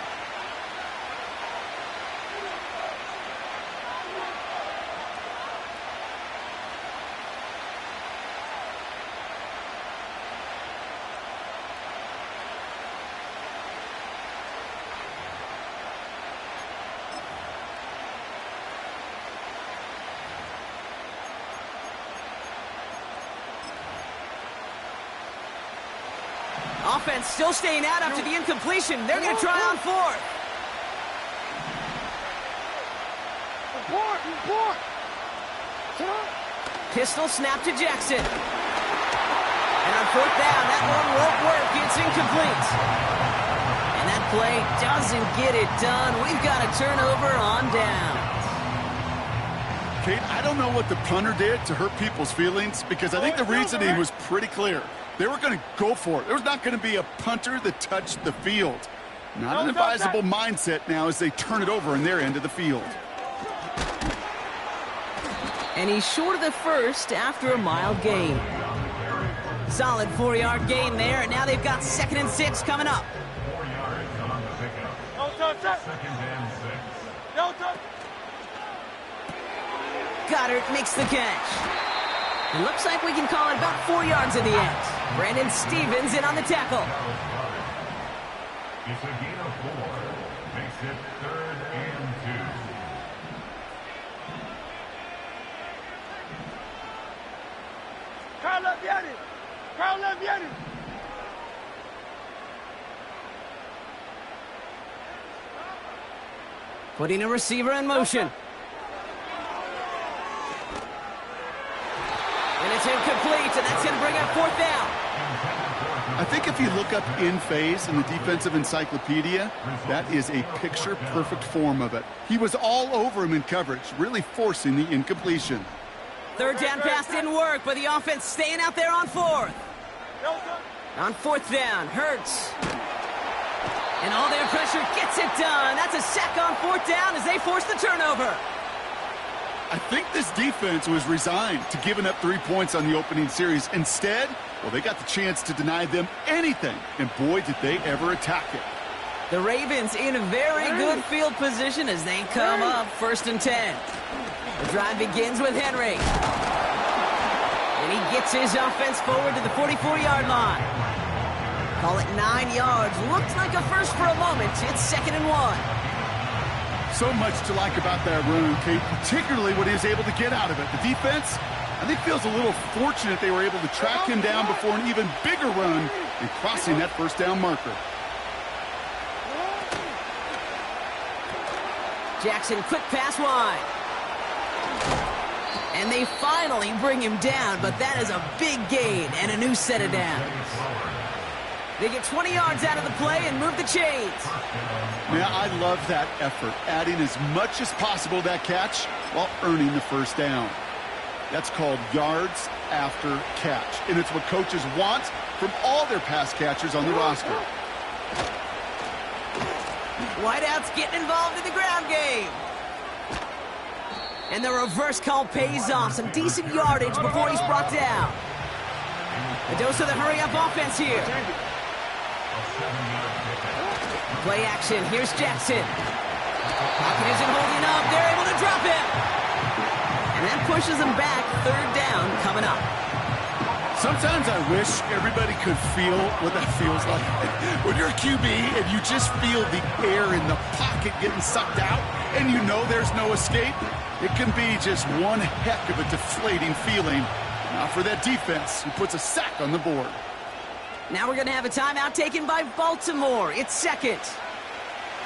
Offense still staying out after the incompletion. They're going to try on 4th. Pistol snap to Jackson. And on fourth down, that one won't work. It's incomplete. And that play doesn't get it done. We've got a turnover on down.
Kate, I don't know what the punter did to hurt people's feelings, because I think the reasoning was pretty clear. They were going to go for it. There was not going to be a punter that touched the field. Not an advisable mindset now as they turn it over in their end of the field.
And he's short of the first after a mild gain. Solid 4-yard gain there, and now they've got 2nd and 6 coming up.
4 yards on the pickup. Second and 6.
No touch.
Goddard makes the catch. It looks like we can call it about 4 yards in the end. Brandon Stevens in on the tackle.
It's a gain of 4. Makes it 3rd and 2.
Carla viene. Carla viene.
Putting a receiver in motion. And it's incomplete, and that's going to bring up 4th down.
I think if you look up in phase in the defensive encyclopedia, that is a picture-perfect form of it. He was all over him in coverage, really forcing the incompletion.
3rd down pass didn't work, but the offense staying out there on 4th. On 4th down, Hurts. And all their pressure gets it done. That's a sack on 4th down as they force the turnover.
I think this defense was resigned to giving up 3 points on the opening series. Instead, well, they got the chance to deny them anything, and boy, did they ever attack it.
The Ravens in a very good field position as they come up 1st and 10. The drive begins with Henry. And he gets his offense forward to the 44-yard line. Call it 9 yards. Looks like a first for a moment. It's 2nd and 1.
So much to like about that run, Kate, particularly what he was able to get out of it. The defense, I think, feels a little fortunate they were able to track him down before an even bigger run and crossing that 1st down marker.
Jackson, quick pass wide. And they finally bring him down, but that is a big gain and a new set of downs. They get 20 yards out of the play and move the chains.
Now, I love that effort, adding as much as possible to that catch while earning the 1st down. That's called yards after catch, and it's what coaches want from all their pass catchers on the roster.
Wideouts getting involved in the ground game. And the reverse call pays off. Some decent yardage before he's brought down. A dose of the hurry-up offense here. Play action. Here's Jackson. Pocket isn't holding up. They're able to drop him. And that pushes him back. 3rd down coming up.
Sometimes I wish everybody could feel what that feels like. When you're a QB and you just feel the air in the pocket getting sucked out and you know there's no escape, it can be just one heck of a deflating feeling. Now for that defense, who puts a sack on the board.
Now we're going to have a timeout taken by Baltimore. It's 2nd.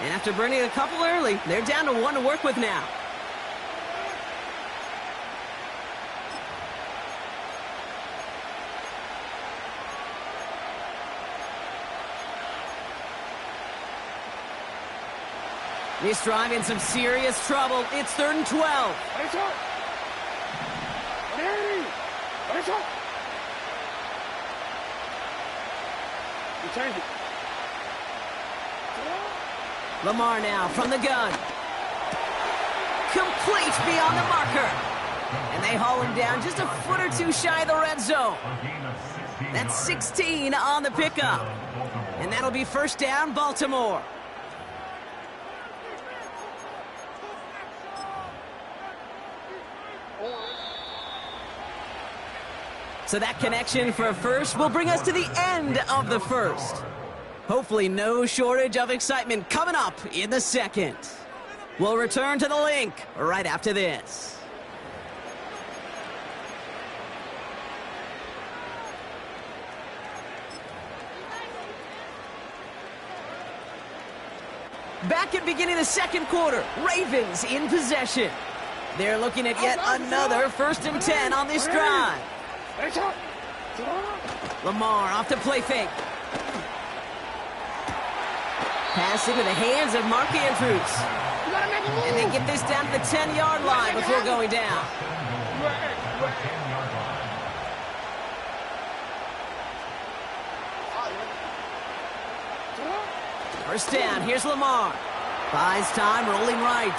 And after burning a couple early, they're down to 1 to work with now. This drive in some serious trouble. It's 3rd and 12. Lamar now from the gun. Complete beyond the marker. And they haul him down just a foot or two shy of the red zone. That's 16 on the pickup. And that'll be 1st down, Baltimore. So that connection for a first will bring us to the end of the 1st. Hopefully no shortage of excitement coming up in the 2nd. We'll return to the link right after this. Back at beginning of the 2nd quarter, Ravens in possession. They're looking at yet another 1st and 10 on this drive. Lamar off to play fake. Pass into the hands of Mark Andrews. And they get this down to the 10-yard line before going down. First down, here's Lamar. Buys time, rolling right.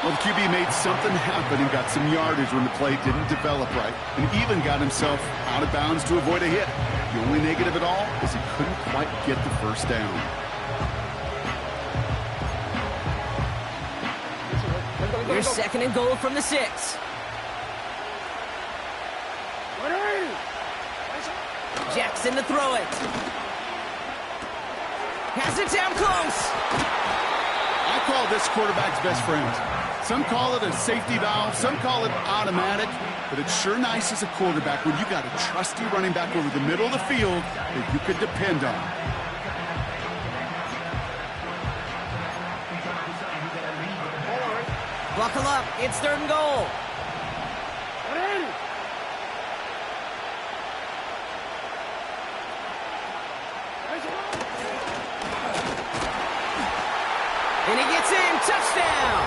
Well, the QB made something happen and got some yardage when the play didn't develop right, and even got himself out of bounds to avoid a hit. The only negative at all is he couldn't quite get the first down.
Here's 2nd and goal from the 6. Jackson to throw it. Has it down close.
I call this quarterback's best friend. Some call it a safety valve, some call it automatic, but it's sure nice as a quarterback when you got a trusty running back over the middle of the field that you could depend on.
Buckle up, it's 3rd and goal. And he gets in, touchdown!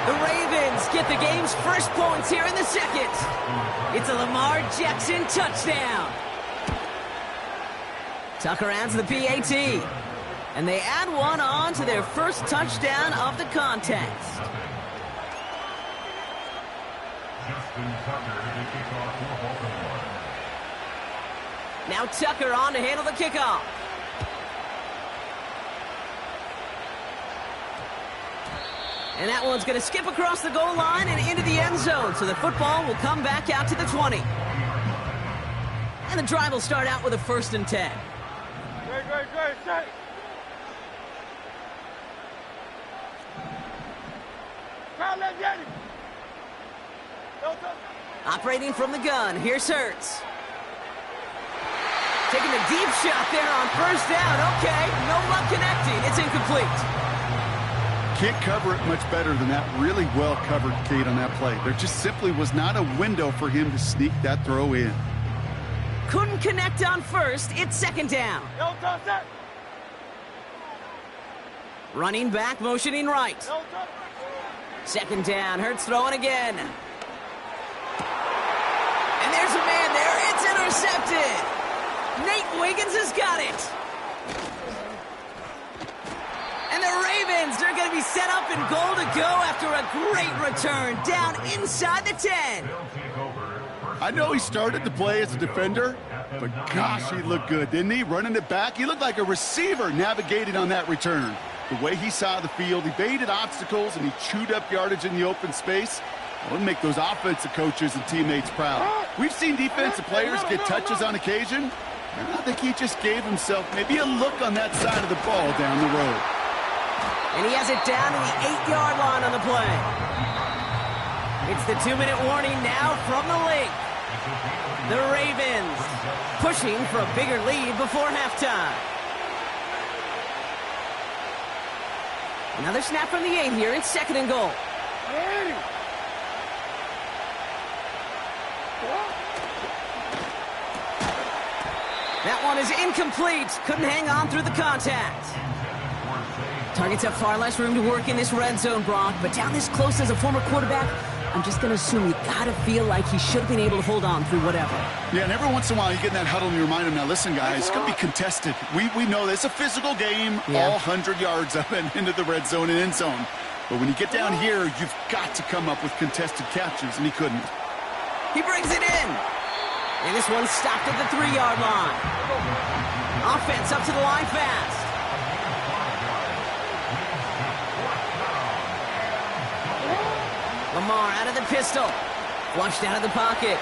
The Ravens get the game's first points here in the 2nd. It's a Lamar Jackson touchdown. Tucker adds the PAT. And they add one on to their first touchdown of the contest. Now Tucker on to handle the kickoff. And that one's going to skip across the goal line and into the end zone. So the football will come back out to the 20. And the drive will start out with a 1st and 10.
Great.
Operating from the gun, here's Hurts. Taking a deep shot there on 1st down. Okay, no luck connecting. It's incomplete.
Can't cover it much better than that. Really well covered, Kate, on that play. There just simply was not a window for him to sneak that throw in.
Couldn't connect on 1st. It's 2nd down. Running back, motioning right. 2nd down, Hurts throwing again. And there's a man there. It's intercepted. Nate Wiggins has got it. And the Ravens, they're going to be set up in goal to go after a great return down inside the 10.
I know he started to play as a defender, but gosh, he looked good, didn't he? Running it back, he looked like a receiver navigating on that return. The way he saw the field, he baited obstacles, and he chewed up yardage in the open space. It would make those offensive coaches and teammates proud. We've seen defensive players get touches on occasion, and I think he just gave himself maybe a look on that side of the ball down the road.
And he has it down to the 8-yard line on the play. It's the 2-minute warning now from the lake. The Ravens pushing for a bigger lead before halftime. Another snap from the 8 here. It's 2nd and goal. That one is incomplete. Couldn't hang on through the contact. Targets have far less room to work in this red zone, Brock, but down this close as a former quarterback, I'm just going to assume you got to feel like he should have been able to hold on through whatever.
Yeah, and every once in a while you get in that huddle and you remind him, now listen, guys, it's going to be contested. We know this. It's a physical game, all 100 yards up and into the red zone and end zone. But when you get down here, you've got to come up with contested catches, and he couldn't.
He brings it in. And this one's stopped at the 3-yard line. Offense up to the line fast. Lamar out of the pistol. Flushed out of the pocket.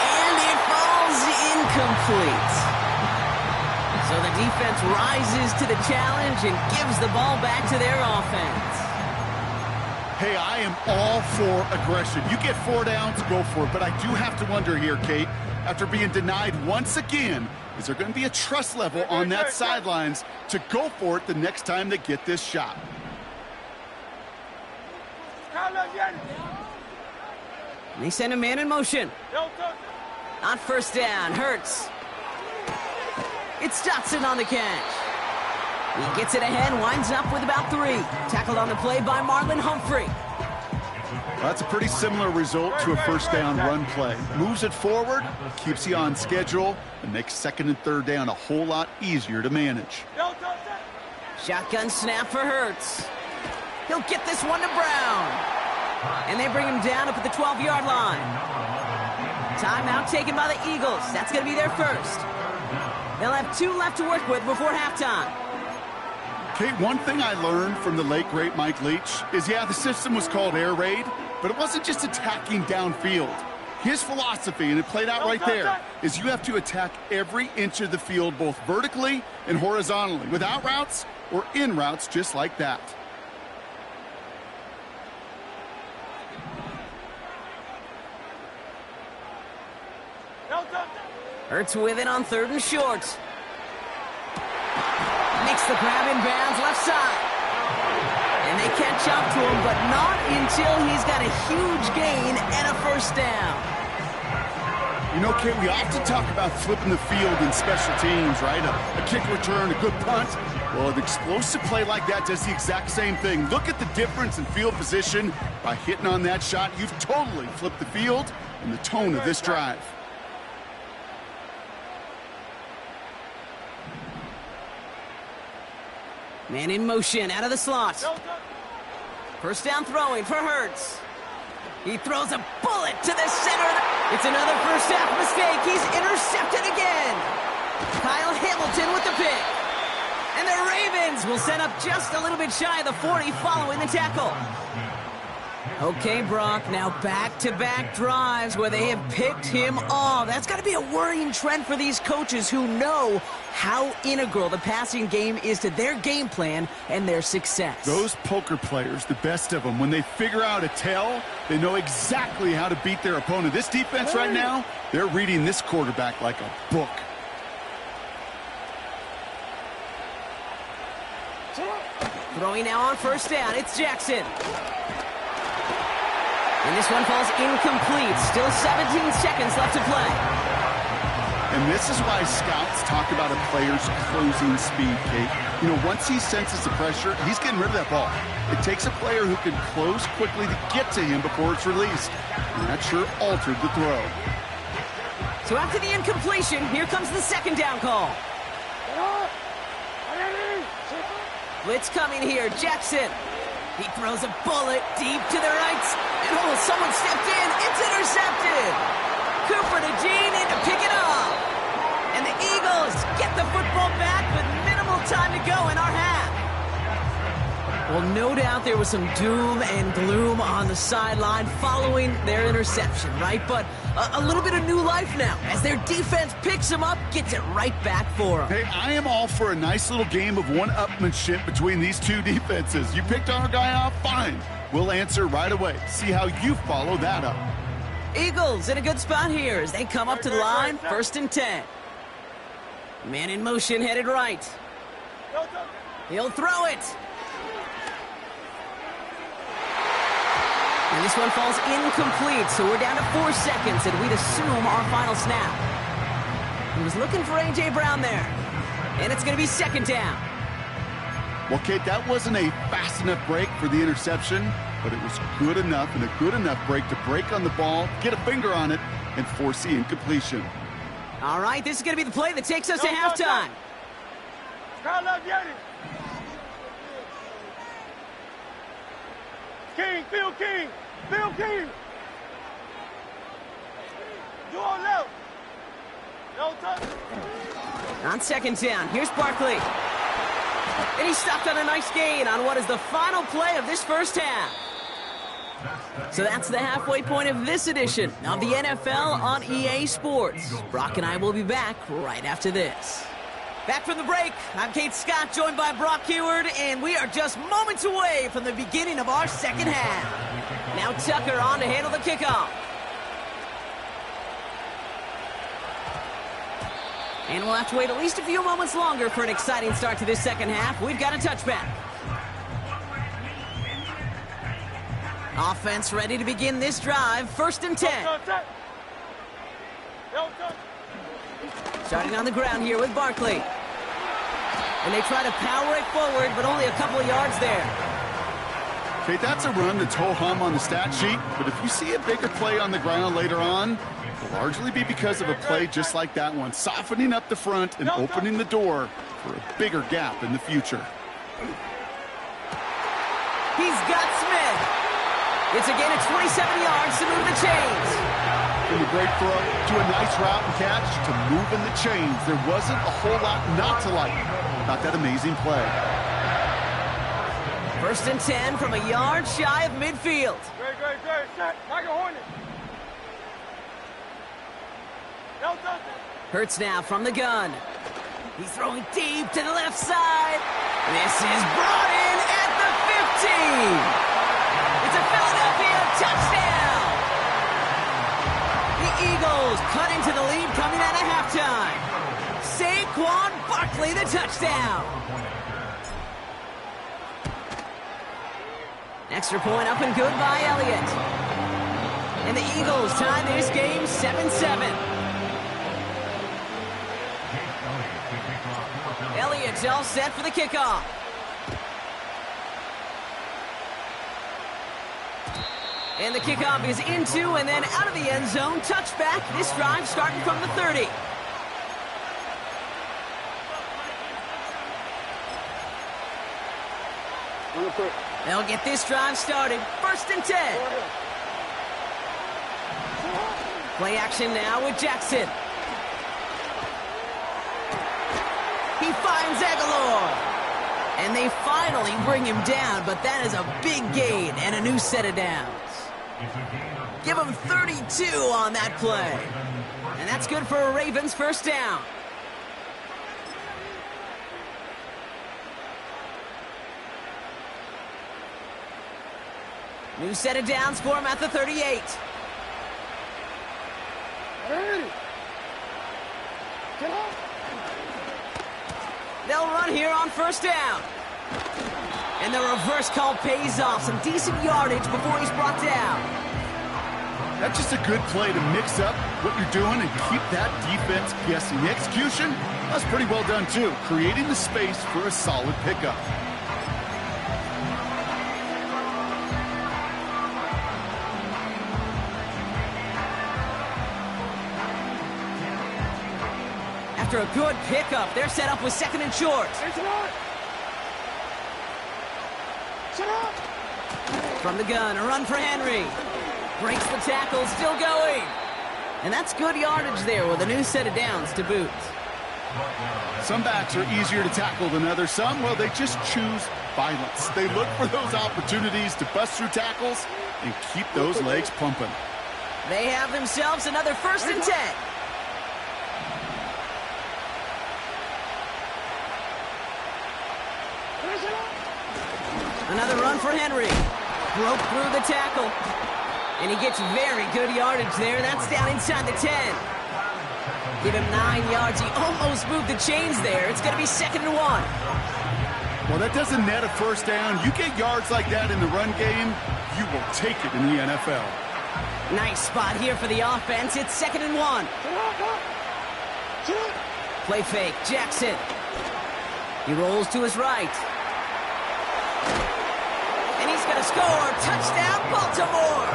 And it falls incomplete. So the defense rises to the challenge and gives the ball back to their offense.
Hey, I am all for aggression. You get 4 downs, go for it. But I do have to wonder here, Kate, after being denied once again, is there going to be a trust level on that sidelines to go for it the next time they get this shot?
And they send a man in motion. On first down, Hurts. It's Dotson on the catch. He gets it ahead, winds up with about 3. Tackled on the play by Marlon Humphrey.
That's a pretty similar result to a first down run play. Moves it forward, keeps you on schedule, and makes second and third down a whole lot easier to manage.
Shotgun snap for Hurts. He'll get this one to Brown. And they bring him down up at the 12-yard line. Timeout taken by the Eagles. That's going to be their first. They'll have 2 left to work with before halftime.
Kate, one thing I learned from the late, great Mike Leach is, yeah, the system was called air raid, but it wasn't just attacking downfield. His philosophy, and it played out right there, is you have to attack every inch of the field, both vertically and horizontally, without routes or in routes just like that.
Hurts with it on 3rd and short. Makes the grab in bounds left side. And they catch up to him, but not until he's got a huge gain and a first down.
You know, Kate, we often talk about flipping the field in special teams, right? A kick return, a good punt. Well, an explosive play like that does the exact same thing. Look at the difference in field position. By hitting on that shot, you've totally flipped the field and the tone of this drive.
Man in motion, out of the slot. First down throwing for Hurts. He throws a bullet to the center. It's another first half mistake. He's intercepted again. Kyle Hamilton with the pick. And the Ravens will send up just a little bit shy of the 40 following the tackle. Okay, Brock, now back-to-back drives where they have picked him off. That's got to be a worrying trend for these coaches who know how integral the passing game is to their game plan and their success.
Those poker players, the best of them, when they figure out a tell, they know exactly how to beat their opponent. This defense right now, they're reading this quarterback like a book.
Throwing now on first down, it's Jackson. And this one falls incomplete. Still 17 seconds left to play.
And this is why scouts talk about a player's closing speed, Kate. You know, once he senses the pressure, he's getting rid of that ball. It takes a player who can close quickly to get to him before it's released. And that sure altered the throw.
So after the incompletion, here comes the second down call. Blitz coming here, Jackson. He throws a bullet deep to the right. And oh, someone stepped in. It's intercepted. Cooper to Gene in to pick it up. And the Eagles get the football back with minimal time to go in our half. Well, no doubt there was some doom and gloom on the sideline following their interception, right? But a little bit of new life now as their defense picks them up, gets it right back for them.
Hey, I am all for a nice little game of one-upmanship between these two defenses. You picked our guy off, fine. We'll answer right away. See how you follow that up.
Eagles in a good spot here as they come up to the line, 1st and 10. Man in motion, headed right. He'll throw it. And this one falls incomplete, so we're down to 4 seconds, and we'd assume our final snap. He was looking for A.J. Brown there. And it's going to be second down.
Well, Kate, that wasn't a fast enough break for the interception, but it was good enough and a good enough break to break on the ball, get a finger on it, and force the incompletion.
All right, this is going to be the play that takes us to halftime.
King, Phil King, Phil King. You on left. No touch.
On second down, here's Barkley. And he stopped on a nice gain on what is the final play of this first half. So that's the halfway point of this edition of the NFL on EA Sports. Brock and I will be back right after this. Back from the break, I'm Kate Scott, joined by Brock Heward, and we are just moments away from the beginning of our second half. Now Tucker on to handle the kickoff. And we'll have to wait at least a few moments longer for an exciting start to this second half. We've got a touchback. Offense ready to begin this drive. 1st and 10. Starting on the ground here with Barkley. And they try to power it forward, but only a couple of yards there.
Okay, that's a run that's ho-hum on the stat sheet, but if you see a bigger play on the ground later on, it'll largely be because of a play just like that one, softening up the front and opening the door for a bigger gap in the future.
He's got Smith. It's a gain of 27 yards to move the chains.
From a great throw to a nice route and catch to moving the chains. There wasn't a whole lot not to like about that amazing play.
1st and 10 from a yard shy of midfield.
Great. Set. Tiger Hornet.
Hurts now from the gun. He's throwing deep to the left side. This is brought in at the 15. It's a Philadelphia touchdown. The Eagles cut into the lead coming out of halftime. Saquon Barkley the touchdown. Extra point up and good by Elliott. And the Eagles tie this game 7-7. Elliott's all set for the kickoff. And the kickoff is into and then out of the end zone. Touchback. This drive starting from the 30. They'll get this drive started. 1st and 10. Play action now with Jackson. He finds Aguilar. And they finally bring him down, but that is a big gain and a new set of downs. Give him 32 on that play. And that's good for a Ravens 1st down. New set of downs for him at the 38. They'll run here on 1st down. And the reverse call pays off. Some decent yardage before he's brought down.
That's just a good play to mix up what you're doing and keep that defense guessing. The execution, that's pretty well done too. Creating the space for a solid pickup.
After a good pickup, they're set up with 2nd and short. From the gun, a run for Henry. Breaks the tackle, still going. And that's good yardage there with a new set of downs to boot.
Some backs are easier to tackle than others. Some, well, they just choose violence. They look for those opportunities to bust through tackles and keep those legs pumping.
They have themselves another 1st and 10. Another run for Henry. Broke through the tackle. And he gets very good yardage there. That's down inside the 10. Give him 9 yards. He almost moved the chains there. It's going to be 2nd and 1.
Well, that doesn't net a 1st down. You get yards like that in the run game, you will take it in the NFL.
Nice spot here for the offense. It's 2nd and 1. Play fake. Jackson. He rolls to his right. And he's going to score. Touchdown, Baltimore.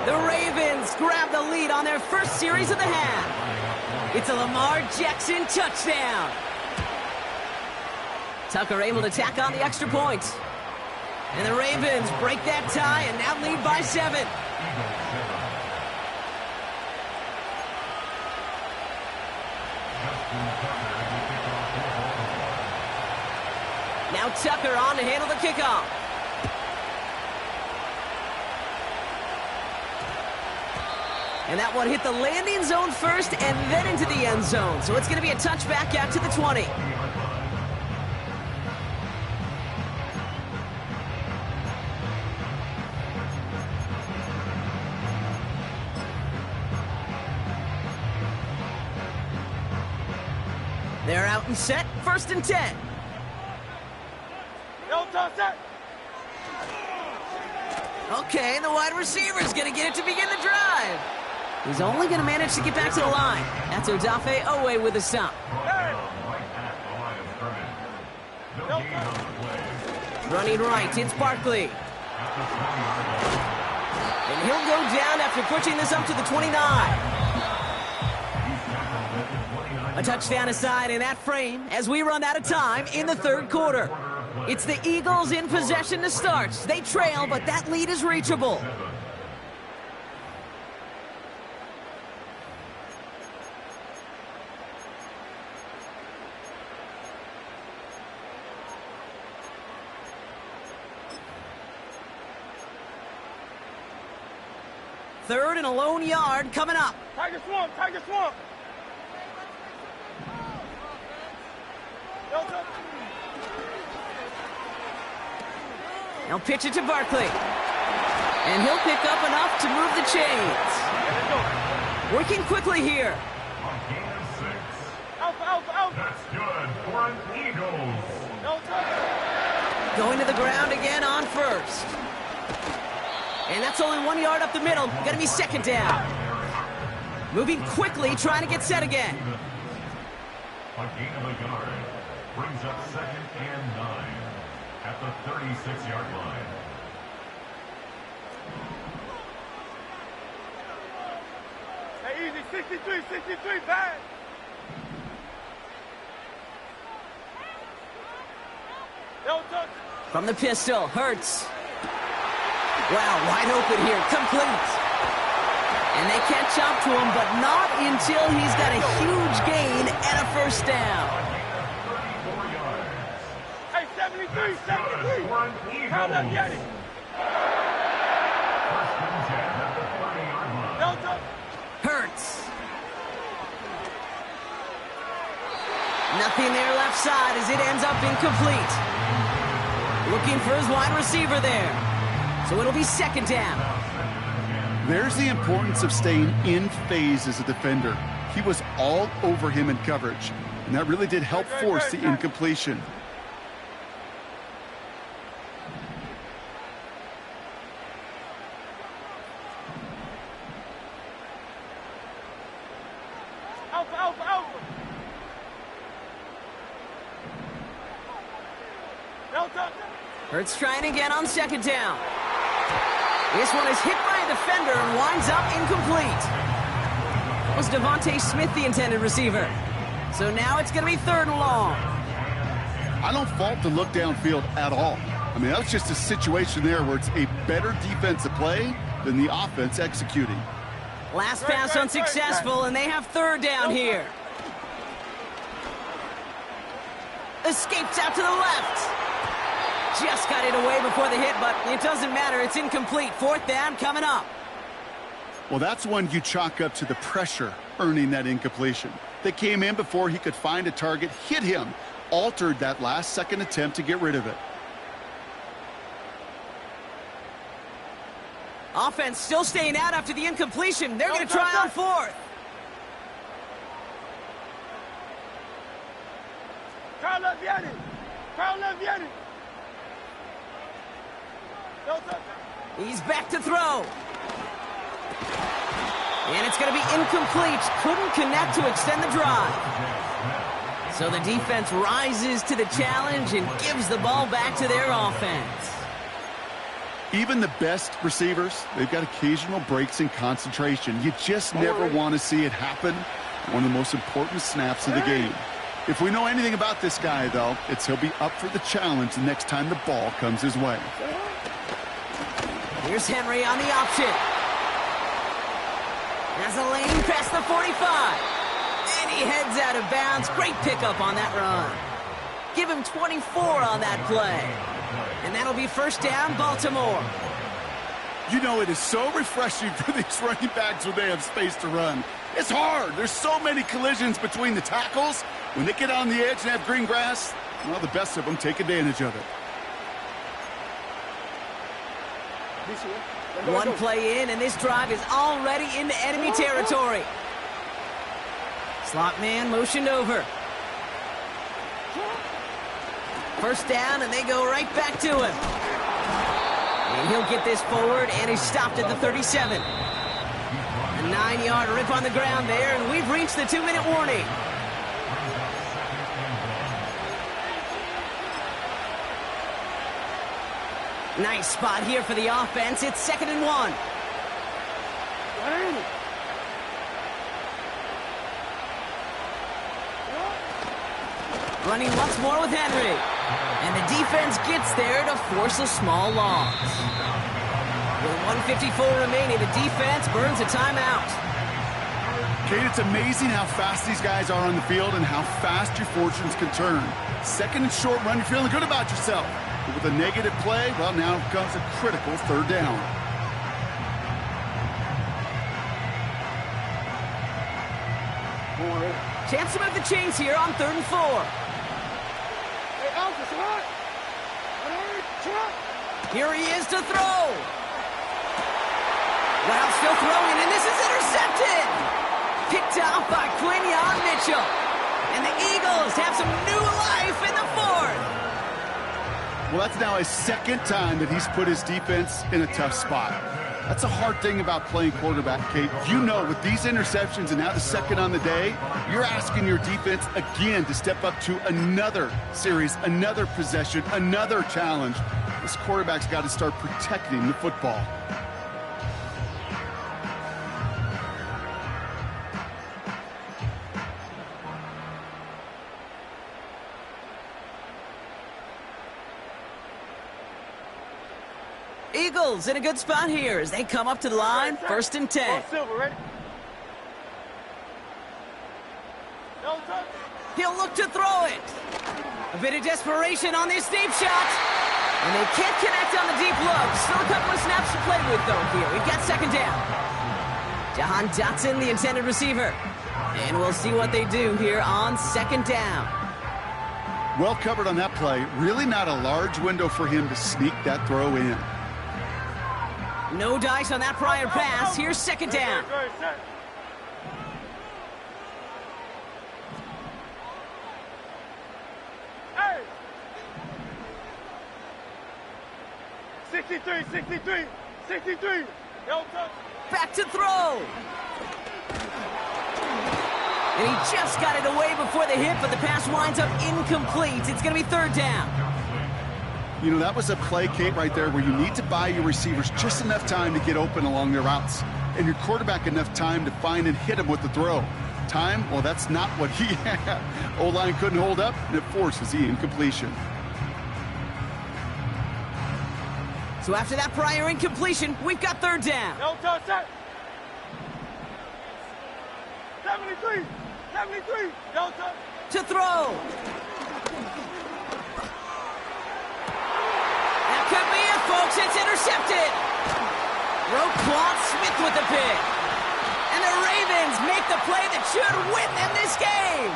The Ravens grab the lead on their 1st series of the half. It's a Lamar Jackson touchdown. Tucker able to tack on the extra point. And the Ravens break that tie and now lead by 7. Now Tucker on to handle the kickoff. And that one hit the landing zone first and then into the end zone. So it's going to be a touchback out to the 20. They're out and set. 1st and 10. Okay, the wide receiver's going to get it to begin the drive. He's only going to manage to get back to the line. That's Odafe Owe with a stop. Running right, it's Barkley. And he'll go down after pushing this up to the 29. A touchdown aside in that frame as we run out of time in the third quarter. It's the Eagles in possession to start. They trail, but that lead is reachable. Third and a lone yard coming up.
Tiger swamp, Tiger swamp.
Now pitch it to Barkley. And he'll pick up enough to move the chains. Working quickly here.
That's good for an Eagles.
Going to the ground again on first. And that's only 1 yard up the middle. Going to be second down. Moving quickly, trying to get set again.
A gain of a yard brings up 2nd and 9 at the 36-yard line.
Hey, easy, 63, bad.
From the pistol, Hurts. Wow, wide open here, complete. And they catch up to him, but not until he's got a huge gain and a first down.
Hey, 73. Count up, get it.
Hurts. Nothing there left side as it ends up incomplete. Looking for his wide receiver there. So it'll be second down.
There's the importance of staying in phase as a defender. He was all over him in coverage, and that really did help force the incompletion.
Hurts trying again on second down. This one is hit by a defender and winds up incomplete. That was Devontae Smith, the intended receiver. So now it's going to be third and long.
I don't fault the look downfield at all. I mean, that was just a situation there where it's a better defensive play than the offense executing.
Last pass unsuccessful, and they have third down here. Escapes out to the left. Just got it away before the hit, but it doesn't matter. It's incomplete. Fourth down coming up.
Well, that's one you chalk up to the pressure earning that incompletion. They came in before he could find a target, hit him, altered that last-second attempt to get rid of it.
Offense still staying out after the incompletion. They're going to try on fourth. He's back to throw. And it's going to be incomplete. Couldn't connect to extend the drive. So the defense rises to the challenge and gives the ball back to their offense.
Even the best receivers, they've got occasional breaks in concentration. You just never want to see it happen. One of the most important snaps of the game. If we know anything about this guy, though, it's he'll be up for the challenge the next time the ball comes his way.
Here's Henry on the option. Has a lane past the 45. And he heads out of bounds. Great pickup on that run. Give him 24 on that play. And that'll be first down, Baltimore.
You know, it is so refreshing for these running backs when they have space to run. It's hard. There's so many collisions between the tackles. When they get on the edge and have green grass, well, the best of them take advantage of it.
One play in, and this drive is already into enemy territory. Slot man motioned over. First down, and they go right back to him. And he'll get this forward, and he's stopped at the 37. A 9-yard rip on the ground there, and we've reached the 2-minute warning. Nice spot here for the offense. It's 2nd and 1. Running once more with Henry. And the defense gets there to force a small loss. With 1:54 remaining, the defense burns a timeout.
Kate, it's amazing how fast these guys are on the field and how fast your fortunes can turn. 2nd and short run, you're feeling good about yourself. But with a negative play, well, now comes a critical 3rd down.
Chance to move the chains here on 3rd and 4. Here he is to throw. Well, still throwing, and this is intercepted. Picked off by Quinion Mitchell. And the Eagles have some new life in the 4th.
Well, that's now his 2nd time that he's put his defense in a tough spot. That's a hard thing about playing quarterback, Kate. You know, with these interceptions and now the 2nd on the day, you're asking your defense again to step up to another series, another possession, another challenge. This quarterback's got to start protecting the football.
Eagles in a good spot here as they come up to the line. 1st and 10. He'll look to throw it. A bit of desperation on this deep shot. And they can't connect on the deep look. Still a couple of snaps to play with, though, here. We've got 2nd down. Jahan Dotson, the intended receiver. And we'll see what they do here on 2nd down.
Well covered on that play. Really not a large window for him to sneak that throw in.
No dice on that prior pass. Here's 2nd down.
Hey! 63.
Back to throw. And he just got it away before the hit, but the pass winds up incomplete. It's going to be 3rd down.
You know, that was a play, Kate, right there where you need to buy your receivers just enough time to get open along their routes. And your quarterback enough time to find and hit him with the throw. Time, well, that's not what he had. O-line couldn't hold up, and it forces the incompletion.
So after that prior incompletion, we've got 3rd down.
No touch that. 73. No touch.
To throw. That could be it, folks. It's intercepted. Roquan Smith with the pick. And the Ravens make the play that should win them this game.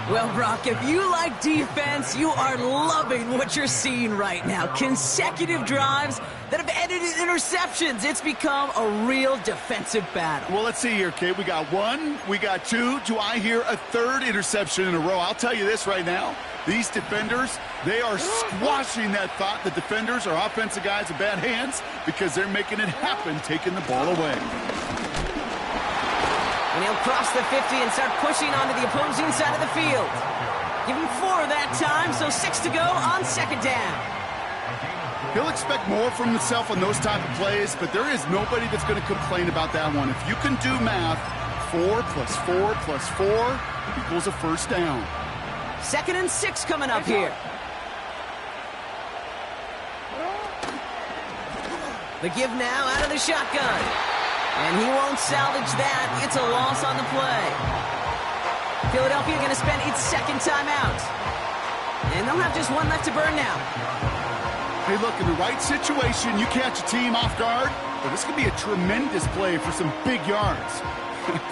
Well, Brock, if you like defense, you are loving what you're seeing right now. Consecutive drives that have ended in interceptions. It's become a real defensive battle.
Well, let's see here, Kate. We got 1, we got 2. Do I hear a 3rd interception in a row? I'll tell you this right now. These defenders, they are squashing that thought the defenders are offensive guys with bad hands because they're making it happen, taking the ball away.
And he'll cross the 50 and start pushing onto the opposing side of the field. Give him 4 that time, so 6 to go on 2nd down.
He'll expect more from himself on those type of plays, but there is nobody that's going to complain about that one. If you can do math, 4 + 4 + 4 equals a 1st down.
2nd and 6 coming up here. The give now out of the shotgun. And he won't salvage that. It's a loss on the play. Philadelphia going to spend its 2nd timeout. And they'll have just 1 left to burn now.
Hey, look, in the right situation, you catch a team off guard, but this could be a tremendous play for some big yards.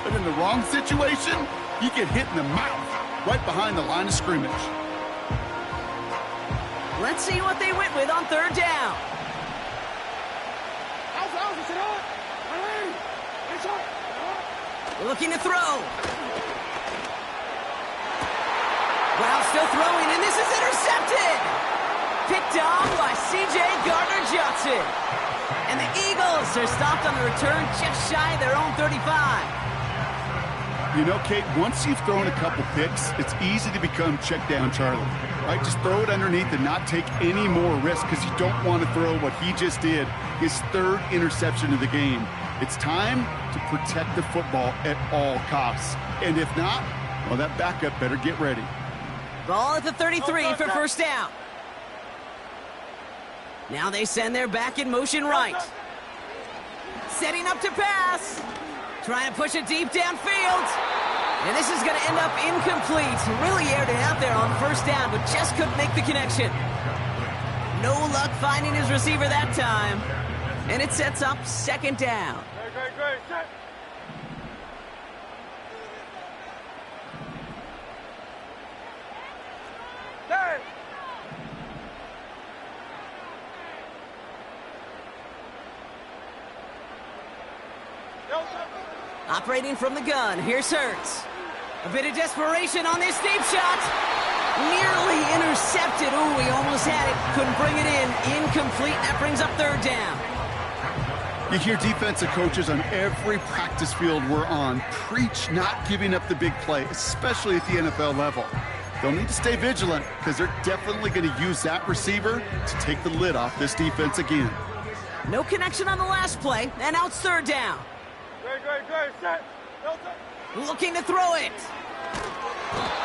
But in the wrong situation, you get hit in the mouth right behind the line of scrimmage.
Let's see what they went with on 3rd down. Looking to throw. Wow, still throwing, and this is intercepted. Picked off by C.J. Gardner-Johnson. And the Eagles are stopped on the return just shy of their own 35.
You know, Kate, once you've thrown a couple picks, it's easy to become check down Charlie, right? Just throw it underneath and not take any more risk because you don't want to throw what he just did, his 3rd interception of the game. It's time to protect the football at all costs. And if not, well, that backup better get ready.
Ball at the 33 for first down. Now they send their back in motion right. Setting up to pass. Trying to push it deep downfield. And this is going to end up incomplete. Really aired it out there on first down, but just couldn't make the connection. No luck finding his receiver that time. And it sets up second down.
Great. Set. Set.
Operating from the gun, here's Hurts. A bit of desperation on this deep shot. Nearly intercepted. Ooh, he almost had it. Couldn't bring it in. Incomplete. That brings up third down.
You hear defensive coaches on every practice field we're on preach not giving up the big play, especially at the NFL level. They'll need to stay vigilant because they're definitely going to use that receiver to take the lid off this defense again.
No connection on the last play, and now it's third down.
Great. Set.
Looking to throw it.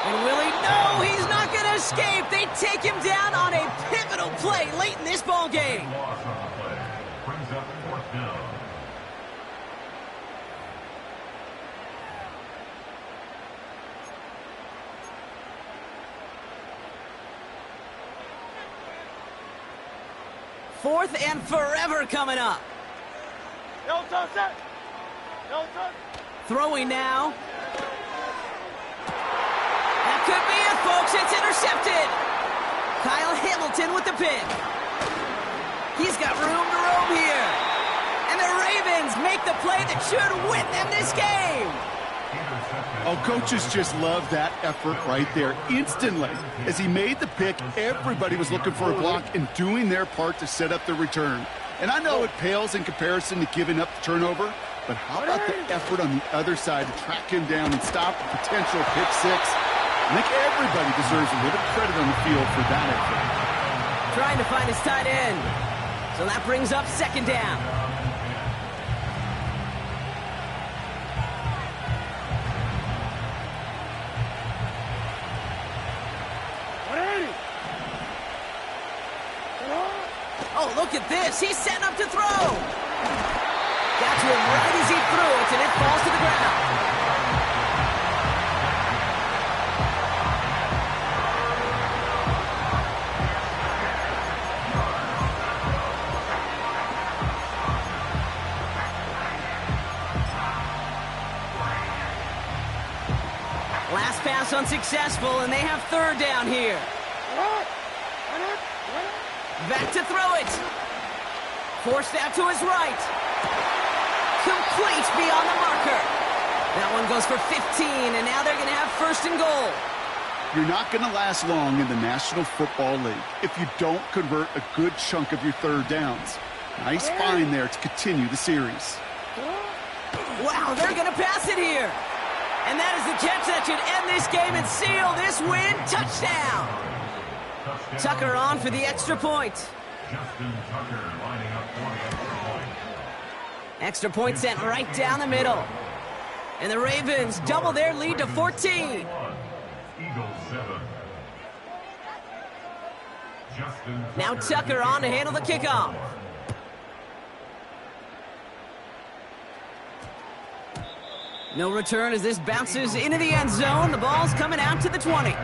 And Willie, no, he's not going to escape. They take him down on a pivotal play late in this ball game.
Loss on the play. Brings up 4th down.
Fourth and forever coming up.
Set.
Throwing now. That could be it, folks. It's intercepted. Kyle Hamilton with the pick. He's got room to roam here. And the Ravens make the play that should win them this game.
Oh, coaches just love that effort right there. Instantly, as he made the pick, everybody was looking for a block and doing their part to set up the return. And I know it pales in comparison to giving up the turnover, but how about the effort on the other side to track him down and stop a potential pick six? I think everybody deserves a little credit on the field for that effort.
Trying to find his tight end. So that brings up second down. Oh, look at this. He's setting up to throw. Got to him right as he threw it, and it falls to the ground. Last pass unsuccessful, and they have third down here. Back to throw it. Forced out to his right. Complete beyond the marker. That one goes for 15, and now they're going to have first and goal.
You're not going to last long in the National Football League if you don't convert a good chunk of your third downs. Nice find there to continue the series.
Wow, they're going to pass it here. And that is the catch that should end this game and seal this win. Touchdown. Tucker on for the extra point.
Justin Tucker lining up for the extra point.
Extra point sent right down the middle. And the Ravens double their lead to 14.
Eagles 7. Justin
Now Tucker on to handle the kickoff. No return as this bounces into the end zone. The ball's coming out to the 20.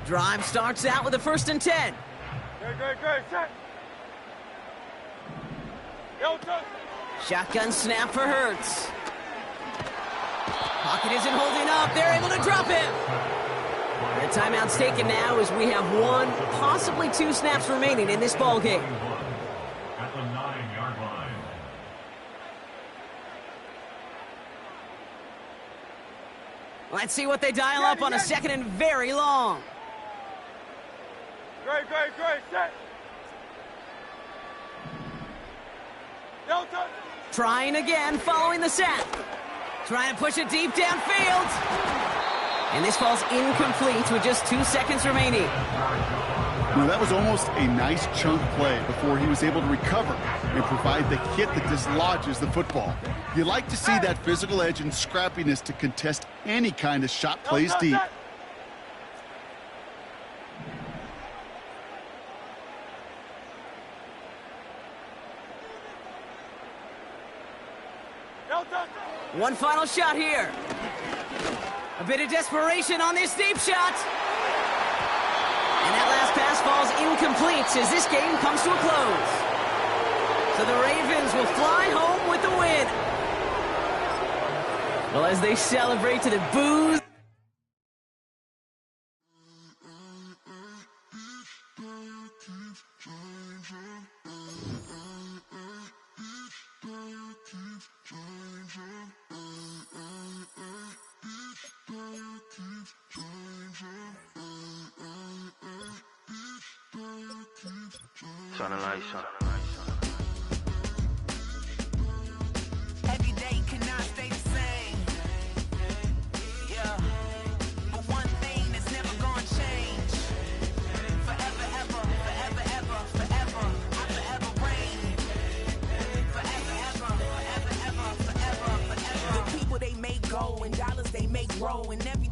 Drive starts out with a 1st and 10.
Great. Set.
Shotgun snap for Hurts. Pocket isn't holding up. They're able to drop him. The timeout's taken now as we have 1, possibly 2 snaps remaining in this ball game.
At the 9-yard line.
Let's see what they dial up on a second and very long.
Great, set.
Trying again, following the set. Trying to push it deep downfield. And this falls incomplete with just 2 seconds remaining.
Now, that was almost a nice chunk play before he was able to recover and provide the hit that dislodges the football. You like to see that physical edge and scrappiness to contest any kind of shot plays deep.
One final shot here. A bit of desperation on this deep shot. And that last pass falls incomplete as this game comes to a close. So the Ravens will fly home with the win. Well, as they celebrate to the boos.
Turn the lights on.
Every day cannot stay the same. Yeah. But one thing that's never gonna change. Forever, ever, forever, ever, forever. I forever reign. Forever, ever, forever, ever, forever, forever. The people they make go and dollars they make grow and every